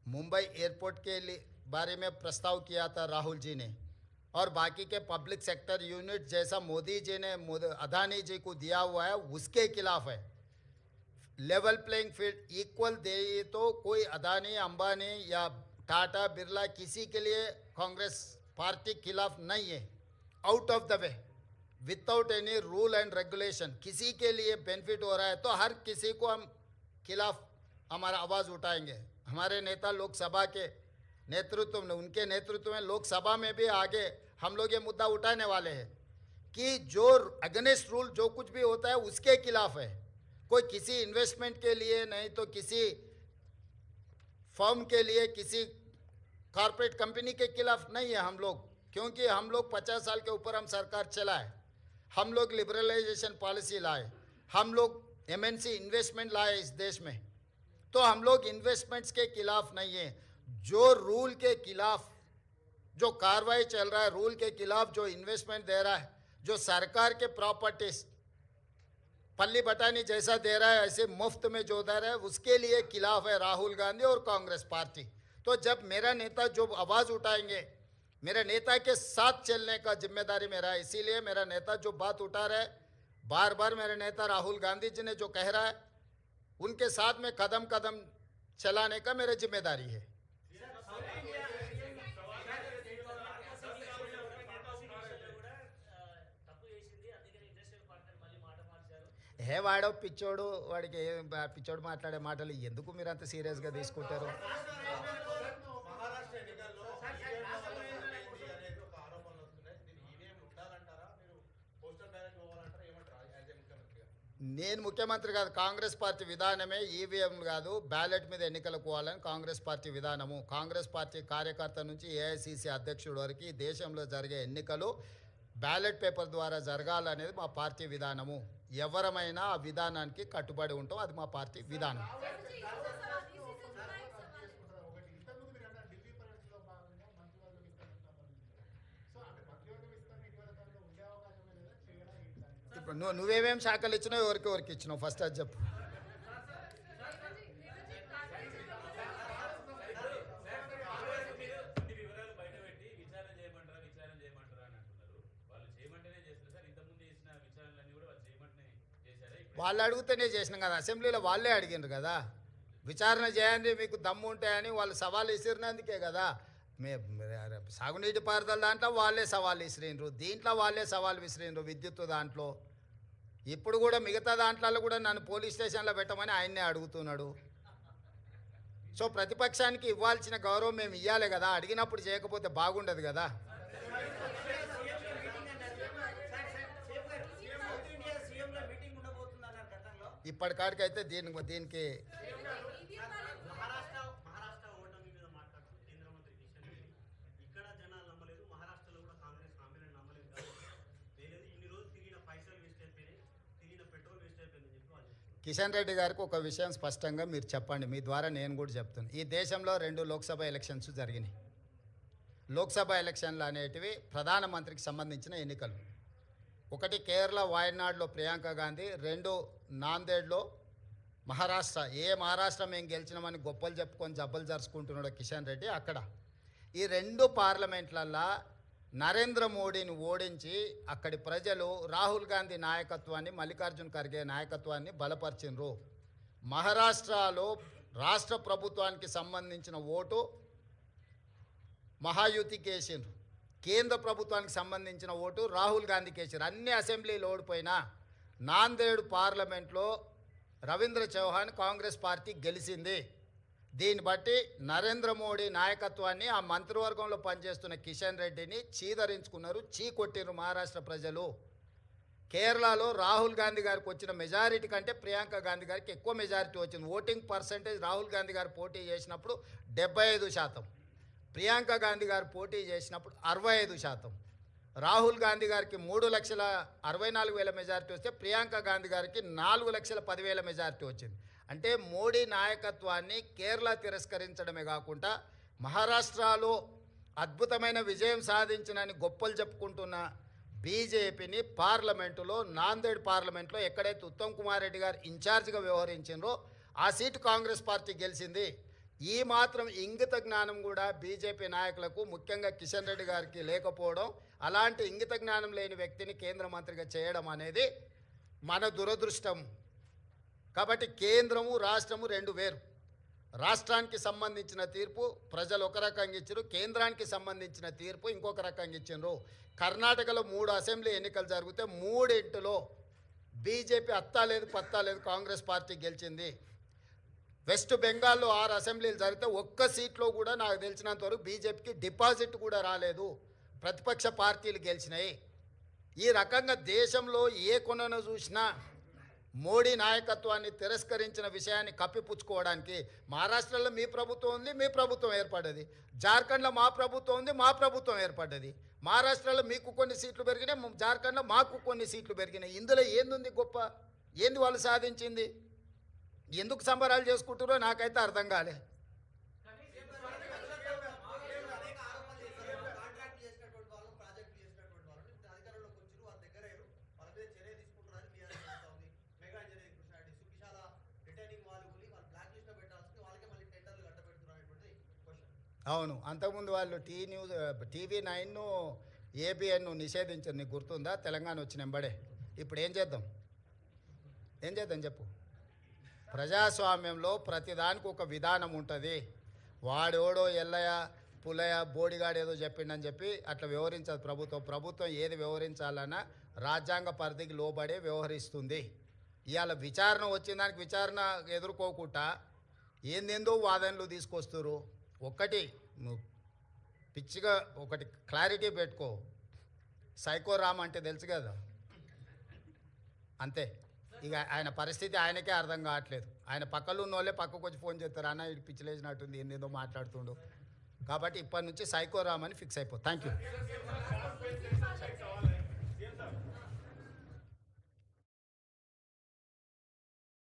Mumbai airport के लिए बारे में प्रस्ताव किया था राहुल जी ने, और बाकी के पब्लिक सेक्टर यूनिट जैसा मोदी जी ने अदानी जी को दिया हुआ है उसके खिलाफ है. लेवल प्लेइंग फील्ड इक्वल दे तो कोई अदानी, अंबानी या टाटा, बिरला किसी के लिए कांग्रेस पार्टी खिलाफ नहीं है. Out of the way without any rule and regulation किसी के लिए बेनिफिट हो रहा है तो हर किसी को हम खिलाफ हमारा आवाज़ उठाएंगे. हमारे नेता लोकसभा के नेतृत्व में, उनके नेतृत्व में लोकसभा में भी आगे हम लोग ये मुद्दा उठाने वाले हैं कि जो अगेंस्ट रूल जो कुछ भी होता है उसके खिलाफ है. कोई किसी इन्वेस्टमेंट के लिए नहीं तो किसी फर्म के लिए, किसी कॉरपोरेट कंपनी के खिलाफ नहीं है हम लोग, क्योंकि हम लोग 50 साल के ऊपर हम सरकार चलाए, हम लोग लिबरलाइजेशन पॉलिसी लाए, हम लोग एमएनसी इन्वेस्टमेंट लाए इस देश में. तो हम लोग इन्वेस्टमेंट्स के खिलाफ नहीं है. जो रूल के खिलाफ जो कार्रवाई चल रहा है, रूल के खिलाफ जो इन्वेस्टमेंट दे रहा है, जो सरकार के प्रॉपर्टीज पल्ली बटानी जैसा दे रहा है, ऐसे मुफ्त में जो दे रहा है, उसके लिए खिलाफ है राहुल गांधी और कांग्रेस पार्टी. तो जब मेरा नेता जो आवाज़ उठाएंगे, मेरे नेता के साथ चलने का जिम्मेदारी मेरा है. इसीलिए मेरा नेता जो बात उठा रहा है, बार बार मेरे नेता राहुल गांधी जी ने जो कह रहा है उनके साथ में कदम कदम चलाने का मेरा जिम्मेदारी है. హే వాడో పిచ్చోడు, వాడికి పిచ్చోడు మాట్లాడే మాటలు ఎందుకు మీరు అంత సీరియస్గా తీసుకుంటారు? నేను ముఖ్యమంత్రి కాదు, కాంగ్రెస్ పార్టీ విధానమే ఈవీఎం కాదు, బ్యాలెట్ మీద ఎన్నికలకు పోవాలని కాంగ్రెస్ పార్టీ విధానము. కాంగ్రెస్ పార్టీ కార్యకర్త నుంచి ఏఐసిసి అధ్యక్షుడి వరకు ఈ దేశంలో జరిగే ఎన్నికలు బ్యాలెట్ పేపర్ ద్వారా జరగాలనేది మా పార్టీ విధానము. ఎవరమైనా ఆ విధానానికి కట్టుబడి ఉంటాం, అది మా పార్టీ విధానం. నువ్వేమేం శాఖలు ఇచ్చినావు, ఎవరికి ఇచ్చినావు ఫస్ట్ అది చెప్పు. వాళ్ళు అడిగితేనే చేసినాం కదా, అసెంబ్లీలో వాళ్ళే అడిగినారు కదా, విచారణ చేయండి మీకు దమ్ము ఉంటాయని వాళ్ళు సవాల్ విసిరినందుకే కదా. మే సాగునీటి పారుదల దాంట్లో వాళ్ళే సవాల్ విసిరిండ్రు, దీంట్లో వాళ్ళే సవాల్ విసిరిండ్రు, విద్యుత్ దాంట్లో. ఇప్పుడు కూడా మిగతా దాంట్లో కూడా నన్ను పోలీస్ స్టేషన్లో పెట్టమని ఆయన్నే అడుగుతున్నాడు. సో ప్రతిపక్షానికి ఇవ్వాల్సిన గౌరవం మేము ఇవ్వాలి కదా, అడిగినప్పుడు చేయకపోతే బాగుండదు కదా. ఇప్పటికాడికైతే దీనికి కిషన్ రెడ్డి గారికి ఒక విషయం స్పష్టంగా మీరు చెప్పండి, మీ ద్వారా నేను కూడా చెప్తాను. ఈ దేశంలో 2 లోక్సభ ఎలక్షన్స్ జరిగినాయి. లోక్సభ ఎలక్షన్లు అనేటివి ప్రధానమంత్రికి సంబంధించిన ఎన్నికలు. ఒకటి కేరళ వాయనాడ్లో ప్రియాంక గాంధీ, 2 నాందేడ్లో మహారాష్ట్ర. మహారాష్ట్ర మేము గెలిచినామని గొప్పలు చెప్పుకొని జబ్బలు జరుచుకుంటున్నాడు కిషన్ రెడ్డి. అక్కడ ఈ 2 పార్లమెంట్లల్లో నరేంద్ర మోడీని ఓడించి అక్కడి ప్రజలు రాహుల్ గాంధీ నాయకత్వాన్ని, మల్లికార్జున్ ఖర్గే నాయకత్వాన్ని బలపరిచినరు. మహారాష్ట్రలో రాష్ట్ర ప్రభుత్వానికి సంబంధించిన ఓటు మహాయుతికి వేసిండ్రు, కేంద్ర ప్రభుత్వానికి సంబంధించిన ఓటు రాహుల్ గాంధీకి వేసారు. అన్ని అసెంబ్లీలు ఓడిపోయినా నాందేడ్ పార్లమెంట్లో రవీంద్ర చౌహాన్ కాంగ్రెస్ పార్టీ గెలిచింది. దీన్ని బట్టి నరేంద్ర మోడీ నాయకత్వాన్ని, ఆ మంత్రివర్గంలో పనిచేస్తున్న కిషన్ రెడ్డిని చీదరించుకున్నారు, చీకొట్టిరు మహారాష్ట్ర ప్రజలు. కేరళలో రాహుల్ గాంధీ గారికి వచ్చిన మెజారిటీ కంటే ప్రియాంక గాంధీ గారికి ఎక్కువ మెజారిటీ వచ్చింది. ఓటింగ్ పర్సంటేజ్ రాహుల్ గాంధీ గారు పోటీ చేసినప్పుడు 75%, ప్రియాంక గాంధీ గారు పోటీ చేసినప్పుడు 65%. రాహుల్ గాంధీ గారికి 3,64,000 మెజారిటీ వస్తే ప్రియాంక గాంధీ గారికి 4,10,000 మెజారిటీ వచ్చింది. అంటే మోడీ నాయకత్వాన్ని కేరళ తిరస్కరించడమే కాకుండా మహారాష్ట్రలో అద్భుతమైన విజయం సాధించినని గొప్పలు చెప్పుకుంటున్న బీజేపీని పార్లమెంటులో, నాందేడ్ పార్లమెంట్లో ఎక్కడైతే ఉత్తమ్ కుమార్ రెడ్డి గారు ఇన్ఛార్జిగా వ్యవహరించారో ఆ సీటు కాంగ్రెస్ పార్టీ గెలిచింది. ఈ మాత్రం ఇంగిత జ్ఞానం కూడా బీజేపీ నాయకులకు, ముఖ్యంగా కిషన్ రెడ్డి గారికి లేకపోవడం, అలాంటి ఇంగిత జ్ఞానం లేని వ్యక్తిని కేంద్ర మంత్రిగా చేయడం అనేది మన దురదృష్టం. కాబట్టి కేంద్రము రాష్ట్రము 2 వేరు. రాష్ట్రానికి సంబంధించిన తీర్పు ప్రజలు ఒక రకంగా ఇచ్చారు, కేంద్రానికి సంబంధించిన తీర్పు ఇంకొక రకంగా ఇచ్చారు. కర్ణాటకలో 3 అసెంబ్లీ ఎన్నికలు జరిగితే 3 బీజేపీ అత్తా లేదు పత్తా లేదు కాంగ్రెస్ పార్టీ గెలిచింది. వెస్ట్ బెంగాల్లో 6 అసెంబ్లీలు జరిగితే ఒక్క సీట్లో కూడా నాకు తెలిసినంత వరకు బీజేపీకి డిపాజిట్ కూడా రాలేదు, ప్రతిపక్ష పార్టీలు గెలిచినాయి. ఈ రకంగా దేశంలో ఏ కొనను చూసినా మోడీ నాయకత్వాన్ని తిరస్కరించిన విషయాన్ని కప్పిపుచ్చుకోవడానికి మహారాష్ట్రలో మీ ప్రభుత్వం ఉంది, మీ ప్రభుత్వం ఏర్పడ్డది. జార్ఖండ్లో మా ప్రభుత్వం ఉంది, మా ప్రభుత్వం ఏర్పడ్డది. మహారాష్ట్రలో మీకు కొన్ని సీట్లు పెరిగినాయి, జార్ఖండ్లో మాకు కొన్ని సీట్లు పెరిగినాయి. ఇందులో ఏంది గొప్ప, ఏంది వాళ్ళు సాధించింది? ఎందుకు సంబరాలు చేసుకుంటారో నాకైతే అర్థం కాలే. అవును, అంతకుముందు వాళ్ళు టీవీ 9 ఏబిఎన్ నిషేధించారు, నీకు గుర్తుందా? తెలంగాణ వచ్చిన వెంబడే. ఇప్పుడు ఏం చేద్దాం చెప్పు. ప్రజాస్వామ్యంలో ప్రతిదానికి ఒక విధానం ఉంటుంది. వాడోడో ఎల్లయ్య పుల్లయ్య బోడిగాడు ఏదో చెప్పిండని చెప్పి అట్లా వ్యవహరించదు ప్రభుత్వం. ఏది వ్యవహరించాలన్నా రాజ్యాంగ పరిధికి లోబడే వ్యవహరిస్తుంది. ఇవాళ విచారణ వచ్చిన దానికి విచారణ ఎదుర్కోకుండా ఏందేందో వాదనలు తీసుకొస్తారు. ఒకటి పిచ్చిగా ఒకటి క్లారిటీ పెట్టుకో, సైకో రామ్ అంటే తెలుసు కదా, అంతే. ఇక ఆయన పరిస్థితి ఆయనకే అర్థం కావట్లేదు. ఆయన పక్కలో ఉన్న వాళ్ళే పక్కకు వచ్చి ఫోన్ చేస్తారు, అన్న ఇది పిచ్చిలేసినట్టుంది, ఏందేదో మాట్లాడుతుండు. కాబట్టి ఇప్పటి నుంచి సైకో రామ్ అని ఫిక్స్ అయిపో. Thank you.